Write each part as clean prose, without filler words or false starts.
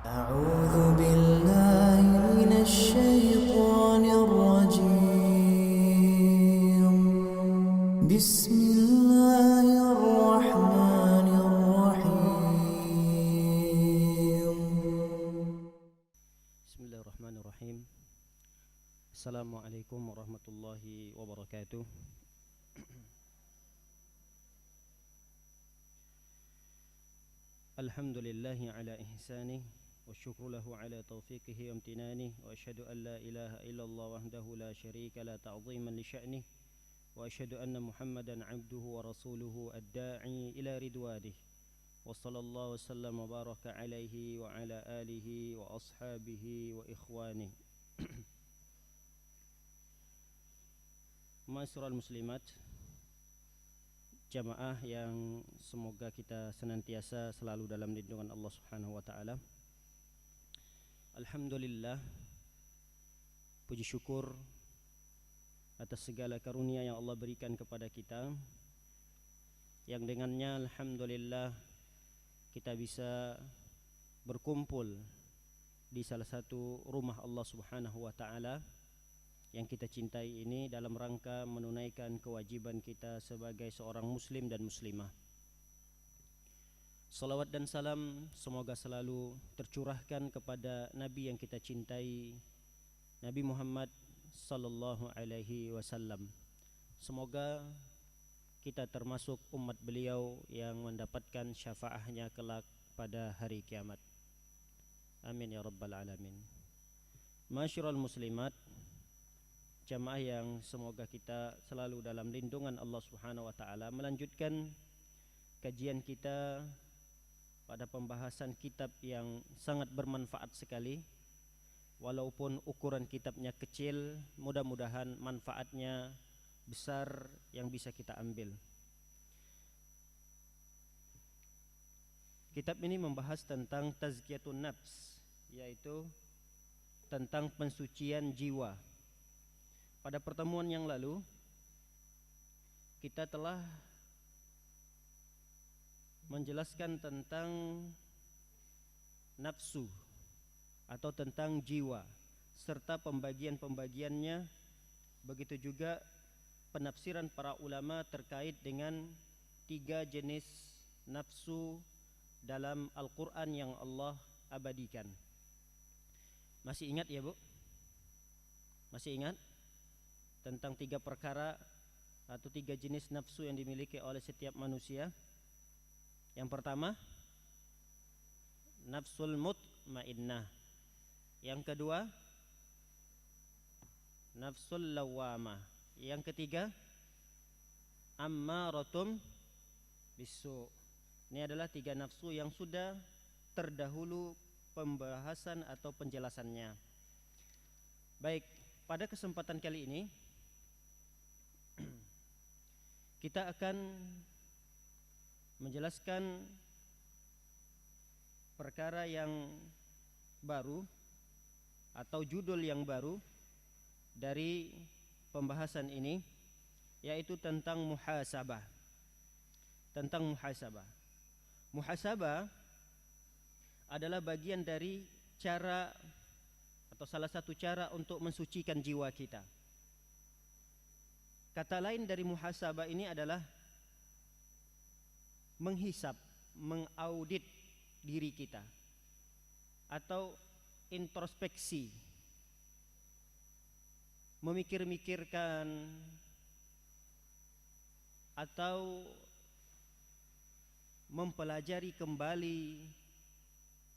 أعوذ بالله من الشيطان الرجيم بسم الله الرحمن الرحيم بسم الله الرحمن الرحيم. السلام عليكم ورحمة الله وبركاته. الحمد لله على إحسانه والشكر له على توفيقه وامتنانه وأشهد أن لا إله إلا الله وحده لا شريك له تعظيما لشأنه وأشهد أن محمدا عبده ورسوله الداعي إلى رضوانه وصلى الله وسلم وبارك عليه وعلى آله وأصحابه وإخوانه. Ma'asyiral muslimat, jamaah yang semoga kita senantiasa selalu dalam lindungan Allah Subhanahu wa taala. Alhamdulillah, puji syukur atas segala karunia yang Allah berikan kepada kita, yang dengannya alhamdulillah kita bisa berkumpul di salah satu rumah Allah Subhanahu wa taala yang kita cintai ini dalam rangka menunaikan kewajiban kita sebagai seorang muslim dan muslimah. Salawat dan salam semoga selalu tercurahkan kepada Nabi yang kita cintai, Nabi Muhammad sallallahu alaihi wasallam. Semoga kita termasuk umat beliau yang mendapatkan syafaatnya kelak pada hari kiamat. Amin ya rabbal alamin. Ma'asyiral muslimat, jamaah yang semoga kita selalu dalam lindungan Allah Subhanahu wa taala, melanjutkan kajian kita pada pembahasan kitab yang sangat bermanfaat sekali. Walaupun ukuran kitabnya kecil, mudah-mudahan manfaatnya besar yang bisa kita ambil. Kitab ini membahas tentang tazkiyatun nafs, yaitu tentang pensucian jiwa. Pada pertemuan yang lalu kita telah menjelaskan tentang nafsu atau tentang jiwa serta pembagian-pembagiannya, begitu juga penafsiran para ulama terkait dengan 3 jenis nafsu dalam Al-Quran yang Allah abadikan. Masih ingat ya Bu? Masih ingat tentang 3 perkara atau 3 jenis nafsu yang dimiliki oleh setiap manusia? Yang pertama, nafsul mutmainnah. Yang kedua, nafsul lawamah. Yang ketiga, ammaratum bisu. Ini adalah 3 nafsu yang sudah terdahulu pembahasan atau penjelasannya. Baik, pada kesempatan kali ini kita akan menjelaskan perkara yang baru atau judul yang baru dari pembahasan ini, yaitu tentang muhasabah. Tentang muhasabah. Muhasabah adalah bagian dari cara atau salah satu cara untuk mensucikan jiwa kita. Kata lain dari muhasabah ini adalah menghisap, mengaudit diri kita atau introspeksi, memikir-mikirkan atau mempelajari kembali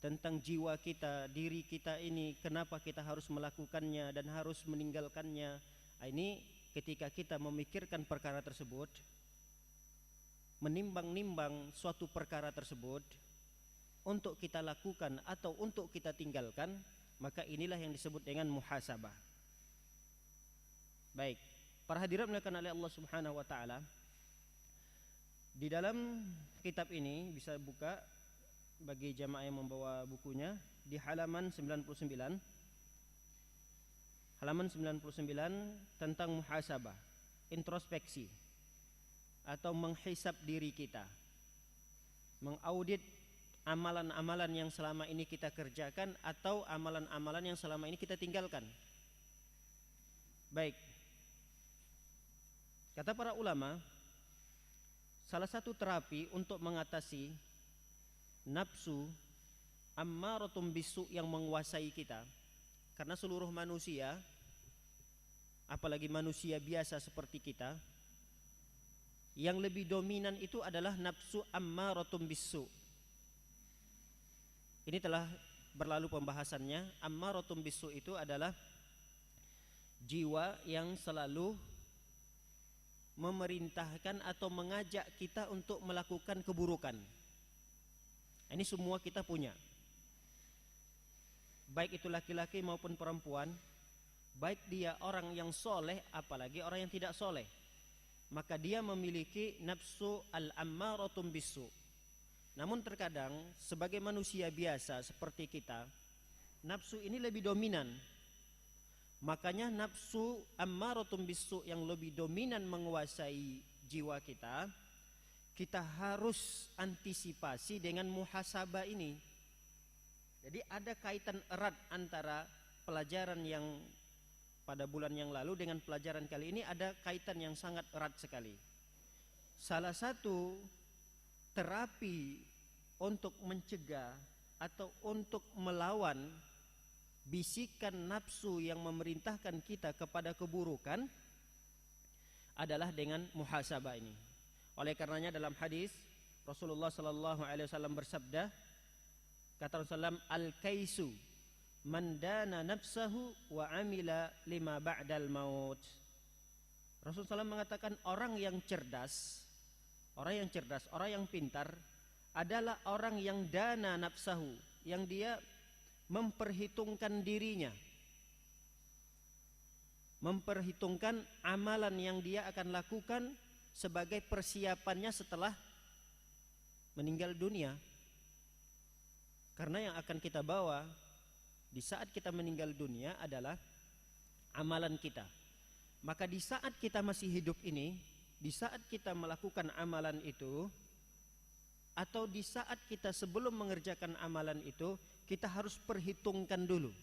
tentang jiwa kita, diri kita ini, kenapa kita harus melakukannya dan harus meninggalkannya. Ini ketika kita memikirkan perkara tersebut, menimbang-nimbang suatu perkara tersebut untuk kita lakukan atau untuk kita tinggalkan, maka inilah yang disebut dengan muhasabah. Baik, para hadirat dimuliakan oleh Allah Subhanahu wa taala, di dalam kitab ini bisa buka bagi jamaah yang membawa bukunya di halaman 99. Halaman 99 tentang muhasabah, introspeksi atau menghisap diri kita, mengaudit amalan-amalan yang selama ini kita kerjakan atau amalan-amalan yang selama ini kita tinggalkan. Baik, kata para ulama, salah satu terapi untuk mengatasi nafsu ammaratum bisu yang menguasai kita, karena seluruh manusia, apalagi manusia biasa seperti kita, yang lebih dominan itu adalah nafsu ammaratum bisu. Ini telah berlalu pembahasannya. Ammaratum bisu itu adalah jiwa yang selalu memerintahkan atau mengajak kita untuk melakukan keburukan. Ini semua kita punya, baik itu laki-laki maupun perempuan, baik dia orang yang soleh apalagi orang yang tidak soleh, maka dia memiliki nafsu al-ammaratum bisu. Namun terkadang sebagai manusia biasa seperti kita, nafsu ini lebih dominan. Makanya nafsu ammaratum bisu yang lebih dominan menguasai jiwa kita, kita harus antisipasi dengan muhasabah ini. Jadi ada kaitan erat antara pelajaran yang pada bulan yang lalu dengan pelajaran kali ini, ada kaitan yang sangat erat sekali. Salah satu terapi untuk mencegah atau untuk melawan bisikan nafsu yang memerintahkan kita kepada keburukan adalah dengan muhasabah ini. Oleh karenanya dalam hadis Rasulullah sallallahu alaihi wasallam bersabda, kata Rasulullah, al-kaisu man dana nafsahu wa amila lima ba'dal maut. Rasulullah SAW mengatakan orang yang cerdas, orang yang pintar adalah orang yang dana nafsahu, yang dia memperhitungkan dirinya, memperhitungkan amalan yang dia akan lakukan sebagai persiapannya setelah meninggal dunia. Karena yang akan kita bawa di saat kita meninggal dunia adalah amalan kita. Maka di saat kita masih hidup ini, di saat kita melakukan amalan itu, atau di saat kita sebelum mengerjakan amalan itu, kita harus perhitungkan dulu,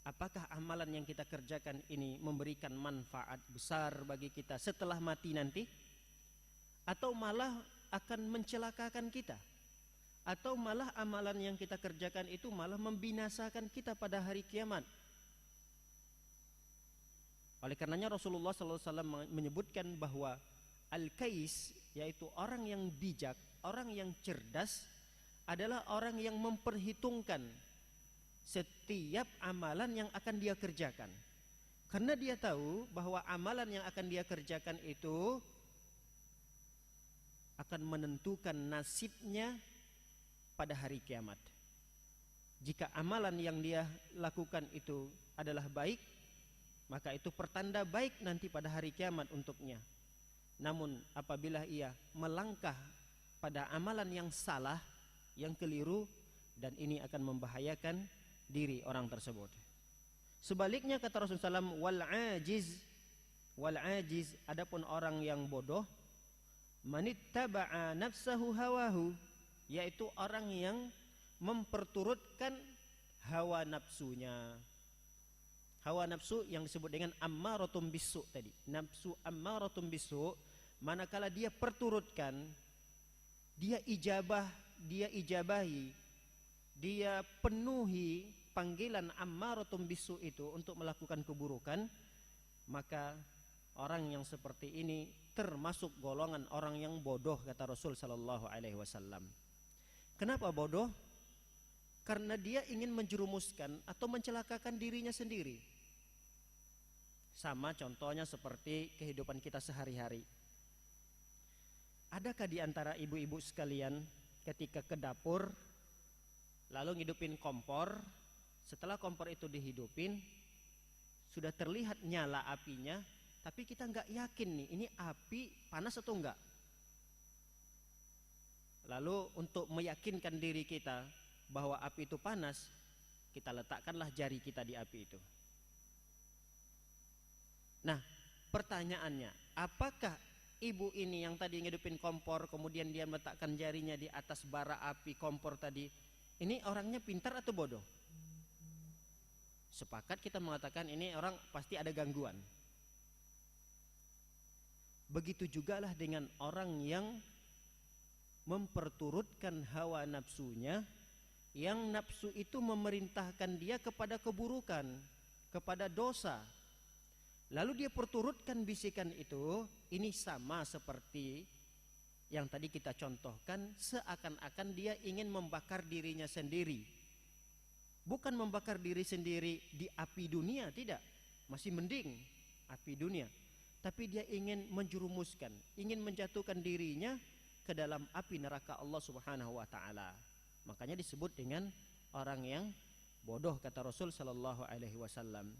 apakah amalan yang kita kerjakan ini memberikan manfaat besar bagi kita setelah mati nanti, atau malah akan mencelakakan kita, atau malah amalan yang kita kerjakan itu malah membinasakan kita pada hari kiamat. Oleh karenanya Rasulullah SAW menyebutkan bahwa al-kais, yaitu orang yang bijak, orang yang cerdas, adalah orang yang memperhitungkan setiap amalan yang akan dia kerjakan. Karena dia tahu bahwa amalan yang akan dia kerjakan itu akan menentukan nasibnya pada hari kiamat. Jika amalan yang dia lakukan itu adalah baik, maka itu pertanda baik nanti pada hari kiamat untuknya. Namun apabila ia melangkah pada amalan yang salah, yang keliru, dan ini akan membahayakan diri orang tersebut. Sebaliknya kata Rasulullah SAW, wal ajiz, adapun orang yang bodoh, manittaba'a nafsahu hawahu, yaitu orang yang memperturutkan hawa nafsunya. Hawa nafsu yang disebut dengan ammaratum bisu tadi. Nafsu ammaratum bisu, manakala dia perturutkan, dia ijabahi, dia penuhi panggilan ammaratum bisu itu untuk melakukan keburukan, maka orang yang seperti ini termasuk golongan orang yang bodoh, kata Rasul sallallahu alaihi wasallam. Kenapa bodoh? Karena dia ingin menjerumuskan atau mencelakakan dirinya sendiri. Sama contohnya seperti kehidupan kita sehari-hari. Adakah di antara ibu-ibu sekalian ketika ke dapur lalu ngidupin kompor, setelah kompor itu dihidupin sudah terlihat nyala apinya, tapi kita nggak yakin nih ini api panas atau enggak. Lalu untuk meyakinkan diri kita bahwa api itu panas, kita letakkanlah jari kita di api itu. Nah, pertanyaannya, apakah ibu ini yang tadi ngidupin kompor, kemudian dia meletakkan jarinya di atas bara api kompor tadi, ini orangnya pintar atau bodoh? Sepakat kita mengatakan ini orang pasti ada gangguan. Begitu jugalah dengan orang yang memperturutkan hawa nafsunya, yang nafsu itu memerintahkan dia kepada keburukan, kepada dosa. Lalu dia perturutkan bisikan itu. Ini sama seperti yang tadi kita contohkan, seakan-akan dia ingin membakar dirinya sendiri. Bukan membakar diri sendiri di api dunia, tidak, masih mending api dunia. Tapi dia ingin menjerumuskan, ingin menjatuhkan dirinya ke dalam api neraka Allah Subhanahu wa taala. Makanya disebut dengan orang yang bodoh, kata Rasul sallallahu alaihi wasallam.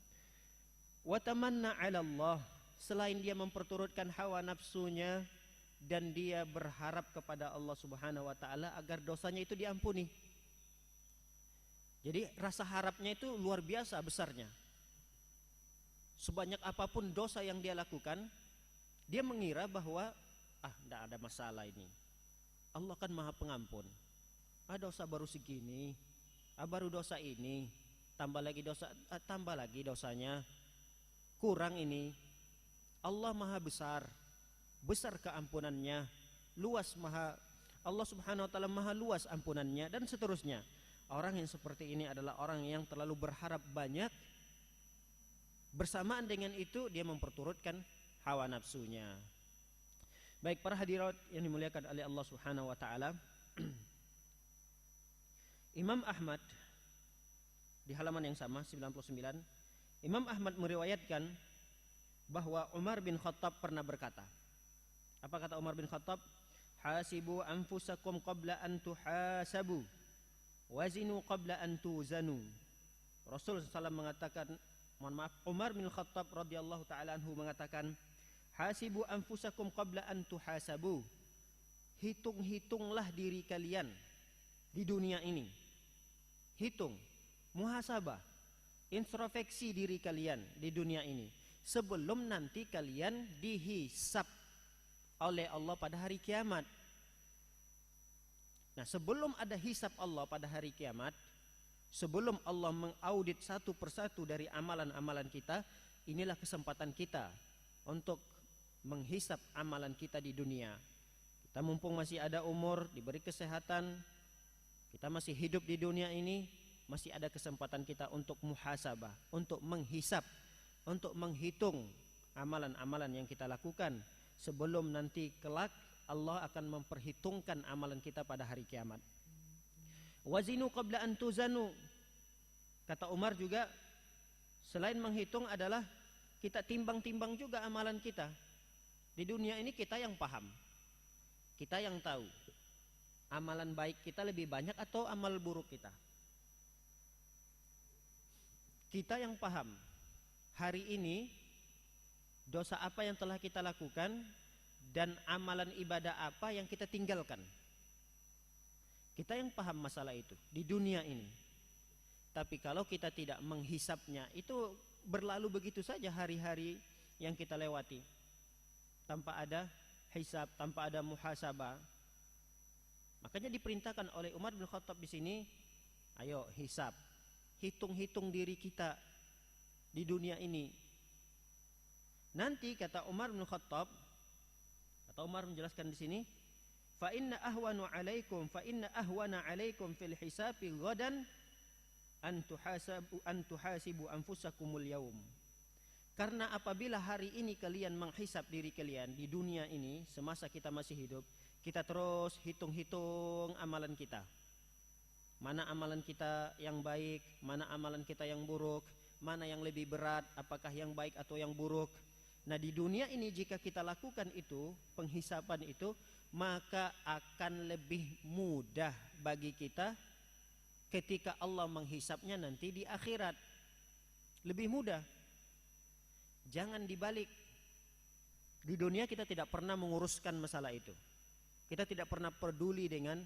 Wa tamanna 'ala Allah, selain dia memperturutkan hawa nafsunya dan dia berharap kepada Allah Subhanahu wa taala agar dosanya itu diampuni. Jadi rasa harapnya itu luar biasa besarnya. Sebanyak apapun dosa yang dia lakukan, dia mengira bahwa tidak ada masalah ini. Allah kan Maha Pengampun. Dosa baru segini, baru dosa ini, tambah lagi dosanya. Kurang ini. Allah Maha besar, besar keampunannya, luas Allah Subhanahu wa taala Maha luas ampunannya, dan seterusnya. Orang yang seperti ini adalah orang yang terlalu berharap banyak. Bersamaan dengan itu dia memperturutkan hawa nafsunya. Baik para hadirat yang dimuliakan oleh Allah Subhanahu wa taala, Imam Ahmad di halaman yang sama 99, Imam Ahmad meriwayatkan bahwa Umar bin Khattab pernah berkata. Apa kata Umar bin Khattab? Hasibu anfusakum qabla an tuhasabu, wazinu qabla an tuzanu. Rasul SAW mengatakan, Umar bin Khattab radhiyallahu taala anhu mengatakan, hasibu anfusakum qabla an tuhasabu. Hitung-hitunglah diri kalian di dunia ini. Hitung, muhasabah, introspeksi diri kalian di dunia ini sebelum nanti kalian dihisab oleh Allah pada hari kiamat. Nah, sebelum ada hisab Allah pada hari kiamat, sebelum Allah mengaudit satu persatu dari amalan-amalan kita, inilah kesempatan kita untuk menghisab amalan kita di dunia. Kita mumpung masih ada umur, diberi kesehatan, kita masih hidup di dunia ini, masih ada kesempatan kita untuk muhasabah, untuk menghisab, untuk menghitung amalan-amalan yang kita lakukan sebelum nanti kelak Allah akan memperhitungkan amalan kita pada hari kiamat. Wazinu qabla an tuzanu. Kata Umar juga, selain menghitung adalah kita timbang-timbang juga amalan kita. Di dunia ini kita yang paham, kita yang tahu amalan baik kita lebih banyak atau amal buruk kita. Kita yang paham hari ini dosa apa yang telah kita lakukan dan amalan ibadah apa yang kita tinggalkan. Kita yang paham masalah itu di dunia ini. Tapi kalau kita tidak menghisapnya, itu berlalu begitu saja hari-hari yang kita lewati tanpa ada hisab, tanpa ada muhasabah. Makanya diperintahkan oleh Umar bin Khattab di sini, ayo hisab, hitung-hitung diri kita di dunia ini. Nanti kata Umar bin Khattab, atau Umar menjelaskan di sini, fa inna ahwana alaikum fil hisabi ghadan an tuhasibu anfusakumul yaum. Karena apabila hari ini kalian menghisap diri kalian di dunia ini, semasa kita masih hidup, kita terus hitung-hitung amalan kita. Mana amalan kita yang baik, mana amalan kita yang buruk, mana yang lebih berat, apakah yang baik atau yang buruk. Nah, di dunia ini jika kita lakukan itu, penghisapan itu, maka akan lebih mudah bagi kita ketika Allah menghisapnya nanti di akhirat. Lebih mudah. Jangan dibalik. Di dunia kita tidak pernah menguruskan masalah itu. Kita tidak pernah peduli dengan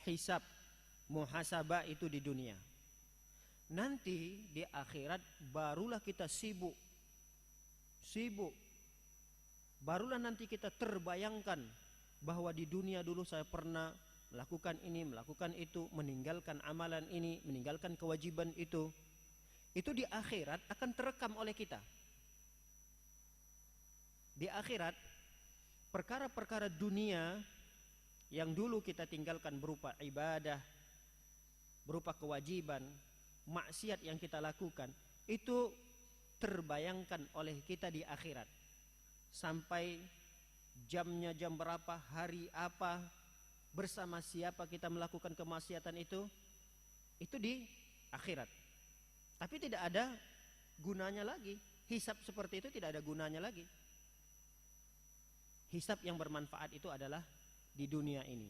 hisab, muhasabah itu di dunia. Nanti di akhirat barulah kita sibuk barulah nanti kita terbayangkan bahwa di dunia dulu saya pernah melakukan ini, melakukan itu, meninggalkan amalan ini, meninggalkan kewajiban itu. Itu di akhirat akan terekam oleh kita. Di akhirat perkara-perkara dunia yang dulu kita tinggalkan berupa ibadah, berupa kewajiban, maksiat yang kita lakukan, itu terbayangkan oleh kita di akhirat. Sampai jamnya jam berapa, hari apa, bersama siapa kita melakukan kemaksiatan itu di akhirat. Tapi tidak ada gunanya lagi. Hisab seperti itu tidak ada gunanya lagi. Hisab yang bermanfaat itu adalah di dunia ini.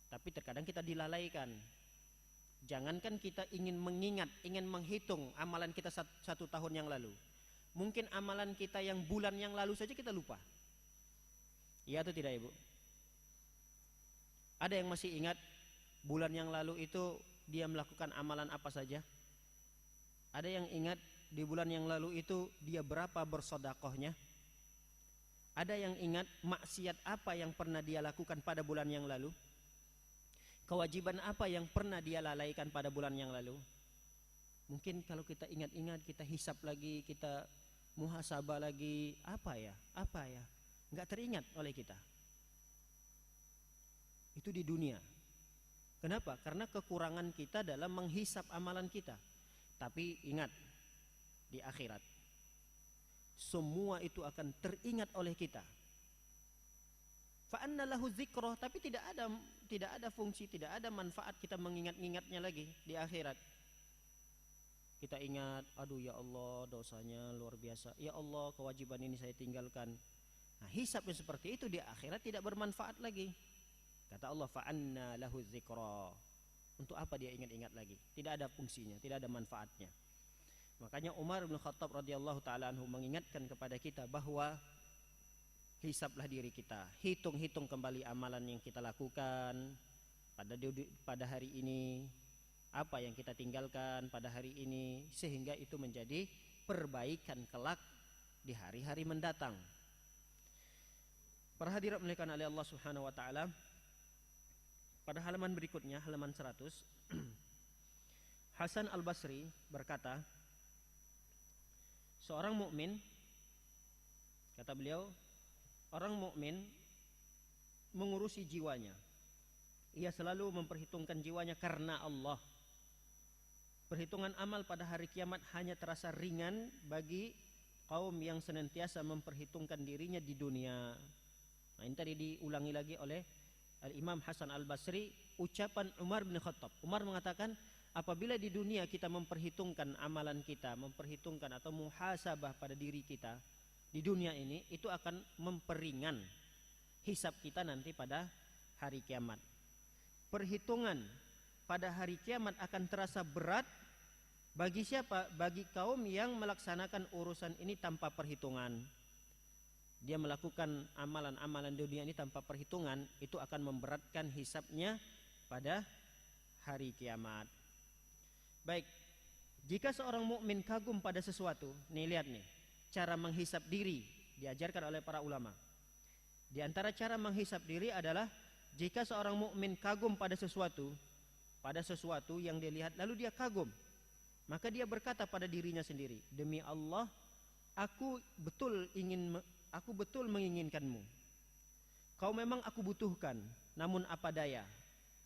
Tapi terkadang kita dilalaikan. Jangankan kita ingin mengingat, ingin menghitung amalan kita satu tahun yang lalu. Mungkin amalan kita yang bulan yang lalu saja kita lupa. Iya atau tidak, Ibu? Ada yang masih ingat bulan yang lalu itu dia melakukan amalan apa saja? Ada yang ingat di bulan yang lalu itu dia berapa bersedekahnya? Ada yang ingat maksiat apa yang pernah dia lakukan pada bulan yang lalu? Kewajiban apa yang pernah dia lalaikan pada bulan yang lalu? Mungkin kalau kita ingat-ingat, kita hisap lagi, kita muhasabah lagi, apa ya? Enggak teringat oleh kita. Itu di dunia. Kenapa? Karena kekurangan kita dalam menghisap amalan kita. Tapi ingat, di akhirat semua itu akan teringat oleh kita. Fa anna lahu dzikrah, tapi tidak ada fungsi, tidak ada manfaat kita mengingat-ingatnya lagi di akhirat. Kita ingat, aduh ya Allah dosanya luar biasa. Ya Allah kewajiban ini saya tinggalkan. Nah, hisab yang seperti itu di akhirat tidak bermanfaat lagi. Kata Allah, fa anna lahu dzikrah. Untuk apa dia ingat-ingat lagi? Tidak ada fungsinya, tidak ada manfaatnya. Makanya Umar bin Khattab radhiyallahu taala anhu mengingatkan kepada kita bahwa hisablah diri kita, hitung-hitung kembali amalan yang kita lakukan pada hari ini, apa yang kita tinggalkan pada hari ini, sehingga itu menjadi perbaikan kelak di hari-hari mendatang. Para hadirat dimuliakan oleh Allah Subhanahu wa taala, pada halaman berikutnya, halaman 100, Hasan Al-Basri berkata, seorang mukmin, kata beliau, orang mukmin mengurusi jiwanya. Ia selalu memperhitungkan jiwanya karena Allah. Perhitungan amal pada hari kiamat hanya terasa ringan bagi kaum yang senantiasa memperhitungkan dirinya di dunia. Nah, ini tadi diulangi lagi oleh Al-Imam Hasan Al-Basri, ucapan Umar bin Khattab. Umar mengatakan, apabila di dunia kita memperhitungkan amalan kita, memperhitungkan atau muhasabah pada diri kita di dunia ini, itu akan memperingan hisab kita nanti pada hari kiamat. Perhitungan pada hari kiamat akan terasa berat bagi siapa? Bagi kaum yang melaksanakan urusan ini tanpa perhitungan. Dia melakukan amalan-amalan dunia ini tanpa perhitungan, itu akan memberatkan hisabnya pada hari kiamat. Baik, jika seorang mukmin kagum pada sesuatu, nih lihat nih, cara menghisab diri diajarkan oleh para ulama. Di antara cara menghisab diri adalah jika seorang mukmin kagum pada sesuatu yang dia lihat lalu dia kagum, maka dia berkata pada dirinya sendiri, demi Allah, aku betul menginginkanmu. Kau memang aku butuhkan, namun apa daya,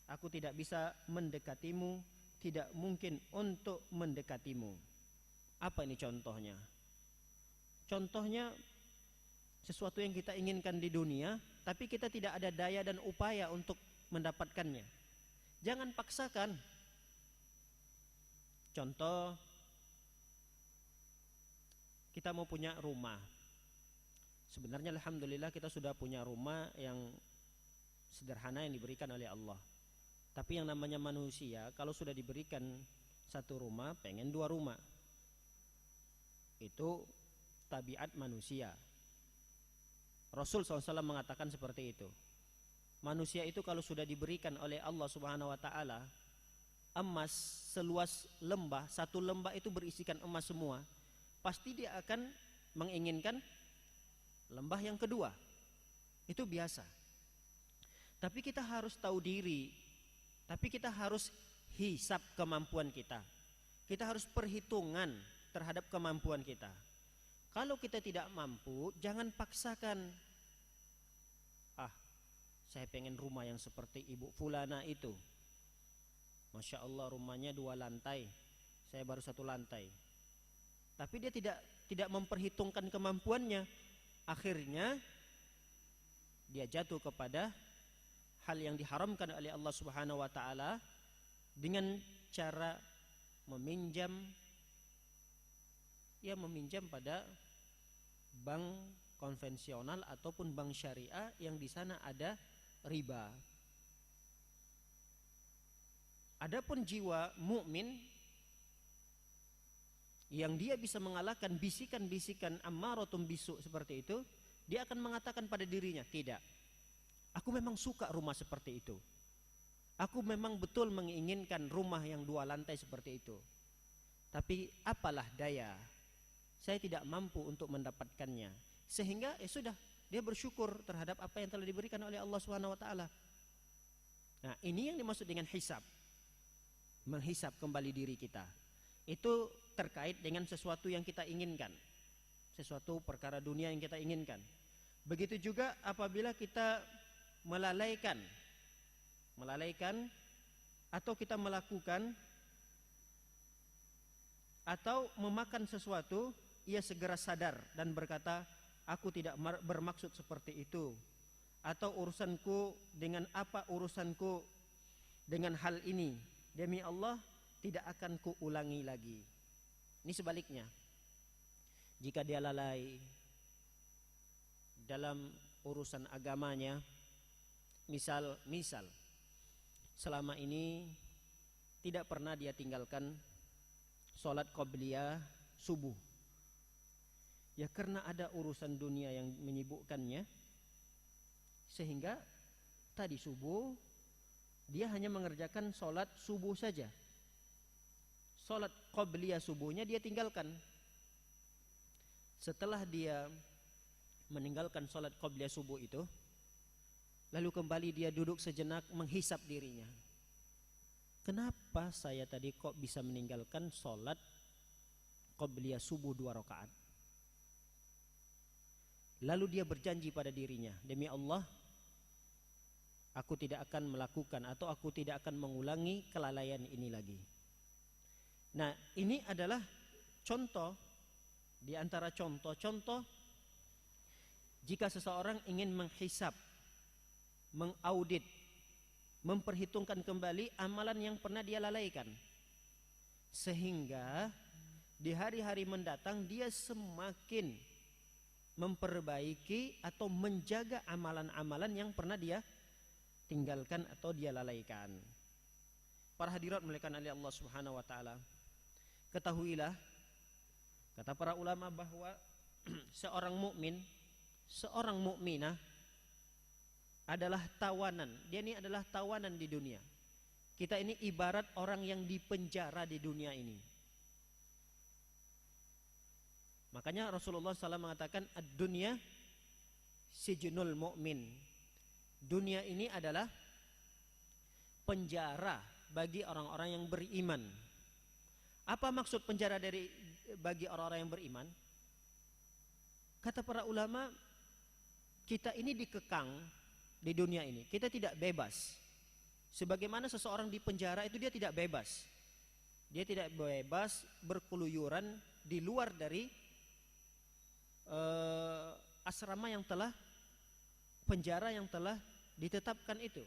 aku tidak bisa mendekatimu, tidak mungkin untuk mendekatimu. Apa ini contohnya? Contohnya sesuatu yang kita inginkan di dunia, tapi kita tidak ada daya dan upaya untuk mendapatkannya. Jangan paksakan. Contoh, kita mau punya rumah. Sebenarnya alhamdulillah kita sudah punya rumah yang sederhana yang diberikan oleh Allah. Tapi yang namanya manusia, kalau sudah diberikan satu rumah, pengen dua rumah. Itu tabiat manusia. Rasul SAW mengatakan seperti itu. Manusia itu kalau sudah diberikan oleh Allah Subhanahu wa taala emas seluas lembah, satu lembah itu berisikan emas semua, pasti dia akan menginginkan lembah yang kedua. Itu biasa. Tapi kita harus tahu diri. Tapi kita harus hisab kemampuan kita. Kita harus perhitungan terhadap kemampuan kita. Kalau kita tidak mampu, jangan paksakan. Saya pengen rumah yang seperti ibu fulana itu. Masya Allah, rumahnya 2 lantai, saya baru 1 lantai. Tapi dia tidak memperhitungkan kemampuannya. Akhirnya dia jatuh kepada hal yang diharamkan oleh Allah Subhanahu wa taala dengan cara meminjam pada bank konvensional ataupun bank syariah yang di sana ada riba. Adapun jiwa mukmin yang dia bisa mengalahkan bisikan-bisikan ammaratun bisu seperti itu, dia akan mengatakan pada dirinya, tidak, aku memang suka rumah seperti itu, aku memang betul menginginkan rumah yang 2 lantai seperti itu, tapi apalah daya, saya tidak mampu untuk mendapatkannya. Sehingga sudah, dia bersyukur terhadap apa yang telah diberikan oleh Allah Subhanahu wa taala. Nah, ini yang dimaksud dengan hisab. Menghisab kembali diri kita. Itu terkait dengan sesuatu yang kita inginkan. Sesuatu perkara dunia yang kita inginkan. Begitu juga apabila kita melalaikan atau kita melakukan atau memakan sesuatu, ia segera sadar dan berkata, aku tidak bermaksud seperti itu, atau urusanku dengan apa urusanku dengan hal ini, demi Allah tidak akan kuulangi lagi. Ini sebaliknya, jika dia lalai dalam urusan agamanya, misal selama ini tidak pernah dia tinggalkan sholat qobliyah subuh, ya karena ada urusan dunia yang menyibukkannya, sehingga tadi subuh dia hanya mengerjakan sholat subuh saja. Sholat qobliyah subuhnya dia tinggalkan. Setelah dia meninggalkan sholat qobliyah subuh itu, lalu kembali dia duduk sejenak menghisap dirinya. Kenapa saya tadi kok bisa meninggalkan sholat qobliyah subuh 2 rakaat? Lalu dia berjanji pada dirinya, demi Allah, aku tidak akan melakukan atau aku tidak akan mengulangi kelalaian ini lagi. Nah, ini adalah contoh di antara contoh-contoh jika seseorang ingin menghisab, mengaudit, memperhitungkan kembali amalan yang pernah dia lalaikan, sehingga di hari-hari mendatang dia semakin memperbaiki atau menjaga amalan-amalan yang pernah dia tinggalkan atau dia lalaikan. Para hadirat muliakan oleh Allah Subhanahu wa taala, ketahuilah, kata para ulama, bahwa seorang mukmin, seorang mukminah adalah tawanan. Dia ini adalah tawanan di dunia. Kita ini ibarat orang yang dipenjara di dunia ini. Makanya Rasulullah SAW mengatakan ad-dunya sijnul mu'min. Dunia ini adalah penjara bagi orang-orang yang beriman. Apa maksud penjara bagi orang-orang yang beriman? Kata para ulama, kita ini dikekang di dunia ini. Kita tidak bebas. Sebagaimana seseorang di penjara itu dia tidak bebas. Dia tidak bebas berkeluyuran di luar dari asrama yang telah, penjara yang telah ditetapkan itu.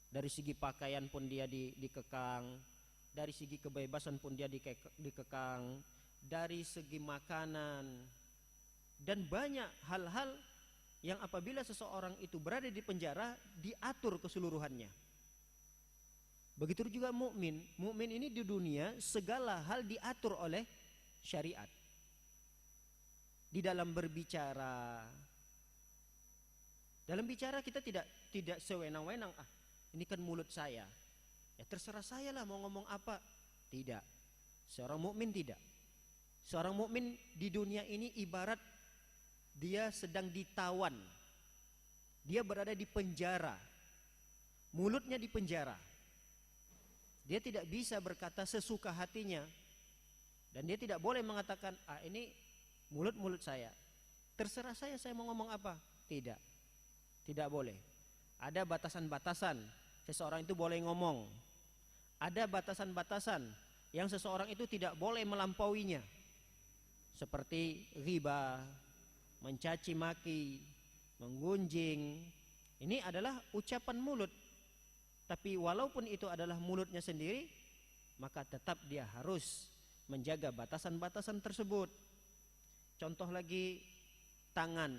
Dari segi pakaian pun dia dikekang, dari segi kebebasan pun dia dikekang, dari segi makanan, dan banyak hal-hal yang apabila seseorang itu berada di penjara diatur keseluruhannya. Begitu juga mukmin. Mukmin ini di dunia segala hal diatur oleh syariat. Di dalam berbicara, dalam bicara kita tidak sewenang-wenang, ini kan mulut saya, ya terserah saya lah mau ngomong apa. Tidak. Seorang mukmin tidak. Seorang mukmin di dunia ini ibarat dia sedang ditawan, dia berada di penjara, mulutnya di penjara. Dia tidak bisa berkata sesuka hatinya, dan dia tidak boleh mengatakan, ini mulut saya, terserah saya mau ngomong apa. Tidak boleh. Ada batasan-batasan seseorang itu boleh ngomong. Ada batasan-batasan yang seseorang itu tidak boleh melampauinya, seperti riba, mencaci maki, menggunjing. Ini adalah ucapan mulut. Tapi walaupun itu adalah mulutnya sendiri, maka tetap dia harus menjaga batasan-batasan tersebut. Contoh lagi, tangan.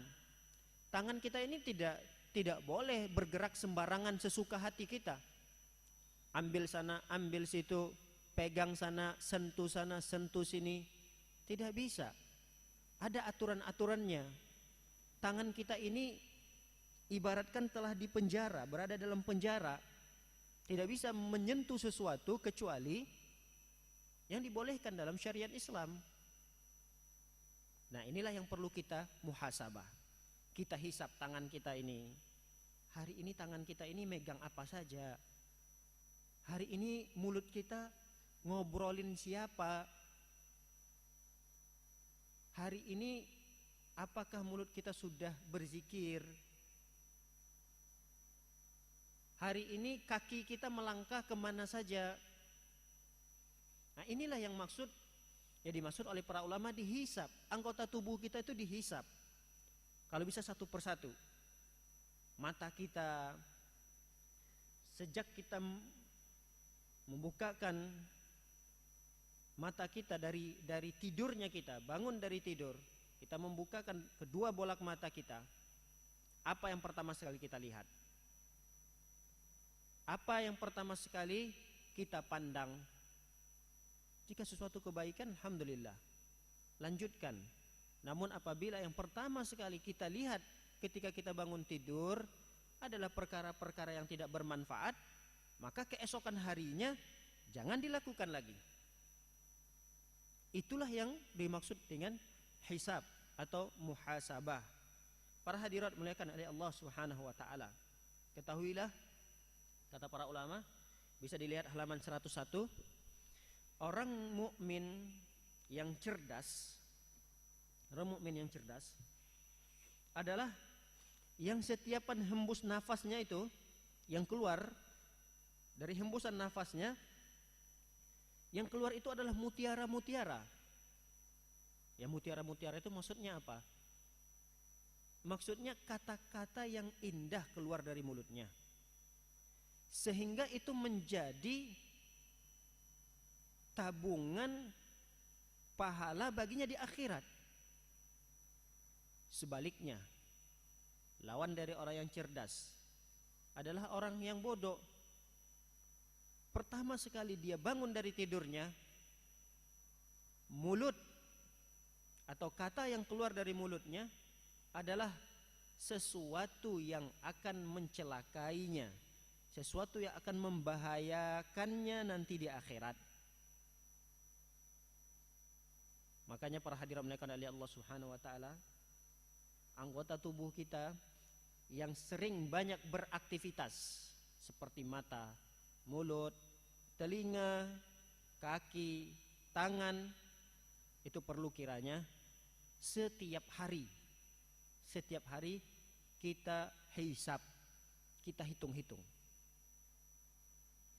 Tangan kita ini tidak boleh bergerak sembarangan sesuka hati kita. Ambil sana, ambil situ, pegang sana, sentuh sini. Tidak bisa. Ada aturan-aturannya. Tangan kita ini ibaratkan telah dipenjara, berada dalam penjara. Tidak bisa menyentuh sesuatu kecuali yang dibolehkan dalam syariat Islam. Nah, inilah yang perlu kita muhasabah. Kita hisap tangan kita ini. Hari ini tangan kita ini megang apa saja? Hari ini mulut kita ngobrolin siapa? Hari ini apakah mulut kita sudah berzikir? Hari ini kaki kita melangkah kemana saja? Nah, inilah yang dimaksud oleh para ulama dihisap. Anggota tubuh kita itu dihisap. Kalau bisa satu persatu. Mata kita, sejak kita membukakan mata kita dari tidurnya kita, bangun dari tidur, kita membukakan kedua bolak mata kita. Apa yang pertama sekali kita lihat? Apa yang pertama sekali kita pandang? Jika sesuatu kebaikan, alhamdulillah, lanjutkan. Namun apabila yang pertama sekali kita lihat ketika kita bangun tidur adalah perkara-perkara yang tidak bermanfaat, maka keesokan harinya jangan dilakukan lagi. Itulah yang dimaksud dengan hisab atau muhasabah. Para hadirat muliakan oleh Allah Subhanahu wa taala. Ketahuilah, kata para ulama, bisa dilihat halaman 101, orang mukmin yang cerdas, adalah yang setiap hembus nafasnya itu, yang keluar dari hembusan nafasnya, yang keluar itu adalah mutiara-mutiara. Ya, mutiara-mutiara itu maksudnya apa? Maksudnya kata-kata yang indah keluar dari mulutnya, sehingga itu menjadi tabungan pahala baginya di akhirat. Sebaliknya, lawan dari orang yang cerdas adalah orang yang bodoh. Pertama sekali dia bangun dari tidurnya, mulut atau kata yang keluar dari mulutnya adalah sesuatu yang akan mencelakainya, sesuatu yang akan membahayakannya nanti di akhirat. Makanya para hadirin muliakan oleh Allah Subhanahu wa taala, anggota tubuh kita yang sering banyak beraktivitas seperti mata, mulut, telinga, kaki, tangan, itu perlu kiranya setiap hari kita hisab, kita hitung-hitung.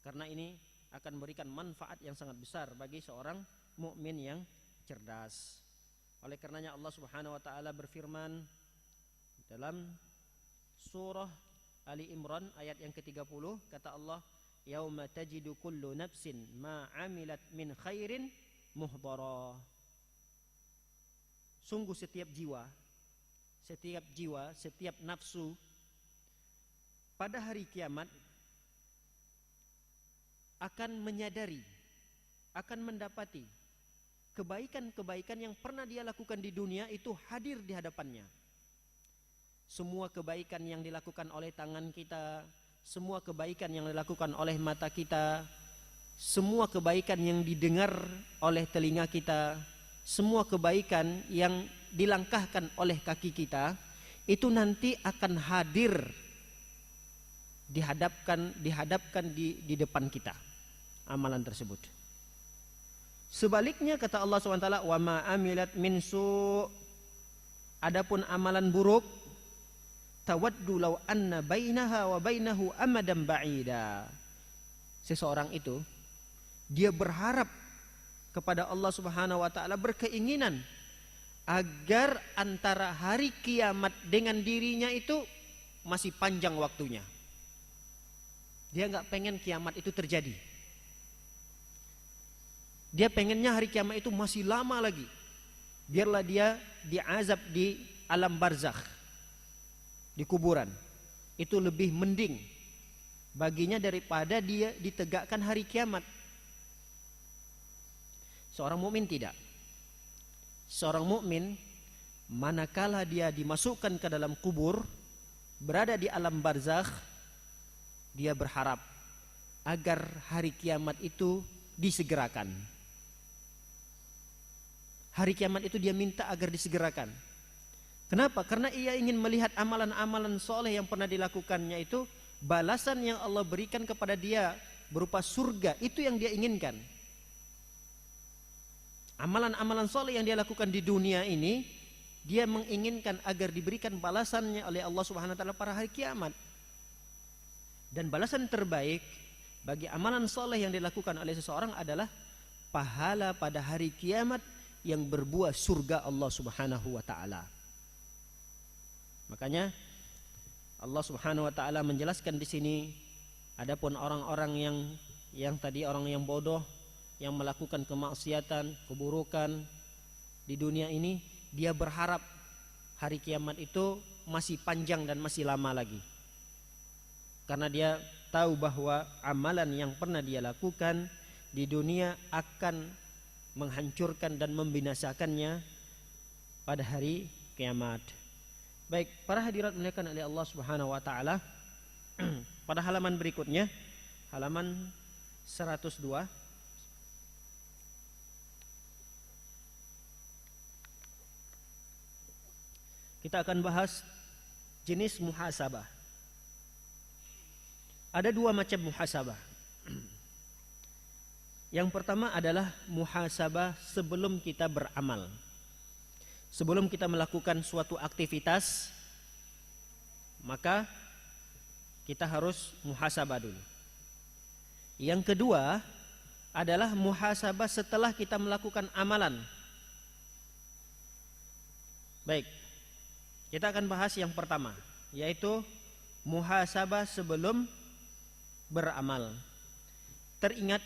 Karena ini akan memberikan manfaat yang sangat besar bagi seorang mukmin yang cerdas. Oleh karenanya Allah Subhanahu wa taala berfirman dalam surah Ali Imran ayat yang ke-30, kata Allah, yauma tajidu kullu nafsin ma 'amilat min khairin muhdara. Sungguh setiap jiwa, setiap nafsu pada hari kiamat akan menyadari, akan mendapati kebaikan-kebaikan yang pernah dia lakukan di dunia itu hadir di hadapannya. Semua kebaikan yang dilakukan oleh tangan kita, semua kebaikan yang dilakukan oleh mata kita, semua kebaikan yang didengar oleh telinga kita, semua kebaikan yang dilangkahkan oleh kaki kita itu nanti akan hadir dihadapkan di depan kita amalan tersebut. Sebaliknya kata Allah SWT, wa ma amilat min su', adapun amalan buruk, tawaddu law anna bainaha wa bainahu amadan ba'ida. Seseorang itu dia berharap kepada Allah Subhanahu wa taala, berkeinginan agar antara hari kiamat dengan dirinya itu masih panjang waktunya. Dia enggak pengen kiamat itu terjadi. Dia pengennya hari kiamat itu masih lama lagi. Biarlah dia diazab di alam barzakh, di kuburan. Itu lebih mending baginya daripada dia ditegakkan hari kiamat. Seorang mukmin tidak. Seorang mukmin manakala dia dimasukkan ke dalam kubur, berada di alam barzakh, dia berharap agar hari kiamat itu disegerakan. Hari kiamat itu dia minta agar disegerakan. Kenapa? Karena ia ingin melihat amalan-amalan soleh yang pernah dilakukannya itu, balasan yang Allah berikan kepada dia berupa surga, itu yang dia inginkan. Amalan-amalan soleh yang dia lakukan di dunia ini, dia menginginkan agar diberikan balasannya oleh Allah Subhanahu wa taala pada hari kiamat. Dan balasan terbaik bagi amalan soleh yang dilakukan oleh seseorang adalah pahala pada hari kiamat yang berbuah surga Allah Subhanahu wa taala. Makanya Allah Subhanahu wa taala menjelaskan di sini, adapun orang-orang yang tadi orang yang bodoh, yang melakukan kemaksiatan, keburukan di dunia ini, dia berharap hari kiamat itu masih panjang dan masih lama lagi. Karena dia tahu bahwa amalan yang pernah dia lakukan di dunia akan menghancurkan dan membinasakannya pada hari kiamat. Baik, para hadirat dimuliakan oleh Allah Subhanahu wa taala. Pada halaman berikutnya, halaman 102, kita akan bahas jenis muhasabah. Ada dua macam muhasabah. Yang pertama adalah muhasabah sebelum kita beramal. Sebelum kita melakukan suatu aktivitas, maka kita harus muhasabah dulu. Yang kedua adalah muhasabah setelah kita melakukan amalan. Baik, kita akan bahas yang pertama, yaitu muhasabah sebelum beramal. Teringat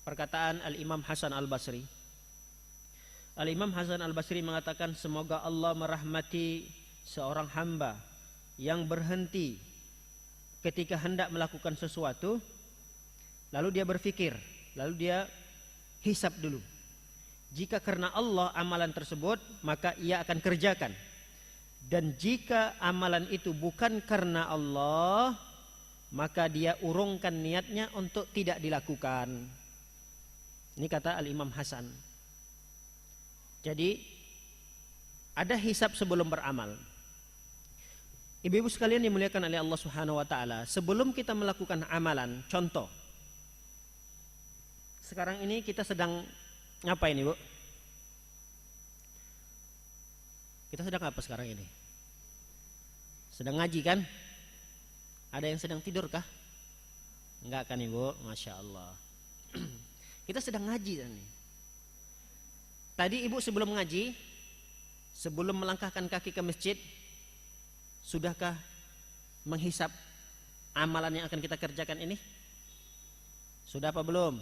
perkataan Al-Imam Hasan Al-Basri. Al-Imam Hasan Al-Basri mengatakan, semoga Allah merahmati seorang hamba yang berhenti ketika hendak melakukan sesuatu, lalu dia berpikir, lalu dia hisab dulu. Jika karena Allah amalan tersebut, maka ia akan kerjakan. Dan jika amalan itu bukan karena Allah, maka dia urungkan niatnya untuk tidak dilakukan. Ini kata Al-Imam Hasan. Jadi ada hisab sebelum beramal. Ibu-ibu sekalian dimuliakan oleh Allah Subhanahu wa taala, sebelum kita melakukan amalan, contoh. Sekarang ini kita sedang ngapain, Ibu? Kita sedang apa sekarang ini? Sedang ngaji kan? Ada yang sedang tidur kah? Enggak kan, Ibu? Masya Allah. Kita sedang ngaji nih. Tadi Ibu sebelum ngaji, sebelum melangkahkan kaki ke masjid, sudahkah menghisap amalan yang akan kita kerjakan ini? Sudah apa belum?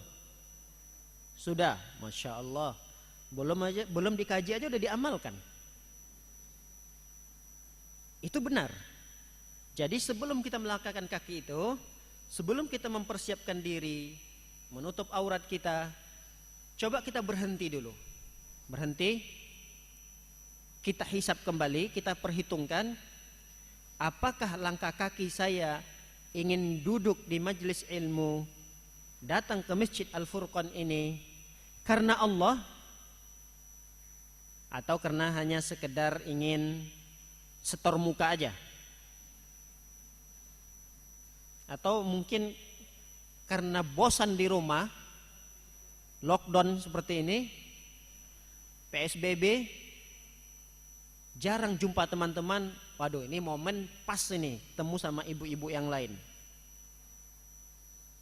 Sudah, Masya Allah. Belum dikaji aja udah diamalkan. Itu benar. Jadi sebelum kita melangkahkan kaki itu, sebelum kita mempersiapkan diri, menutup aurat kita, coba kita berhenti dulu. Berhenti, kita hisap kembali, kita perhitungkan, apakah langkah kaki saya ingin duduk di majelis ilmu, datang ke Masjid Al-Furqan ini karena Allah, Atau karena hanya sekedar ingin setor muka aja? Atau mungkin karena bosan di rumah, lockdown seperti ini, PSBB, jarang jumpa teman-teman. Waduh, ini momen pas ini temu sama ibu-ibu yang lain.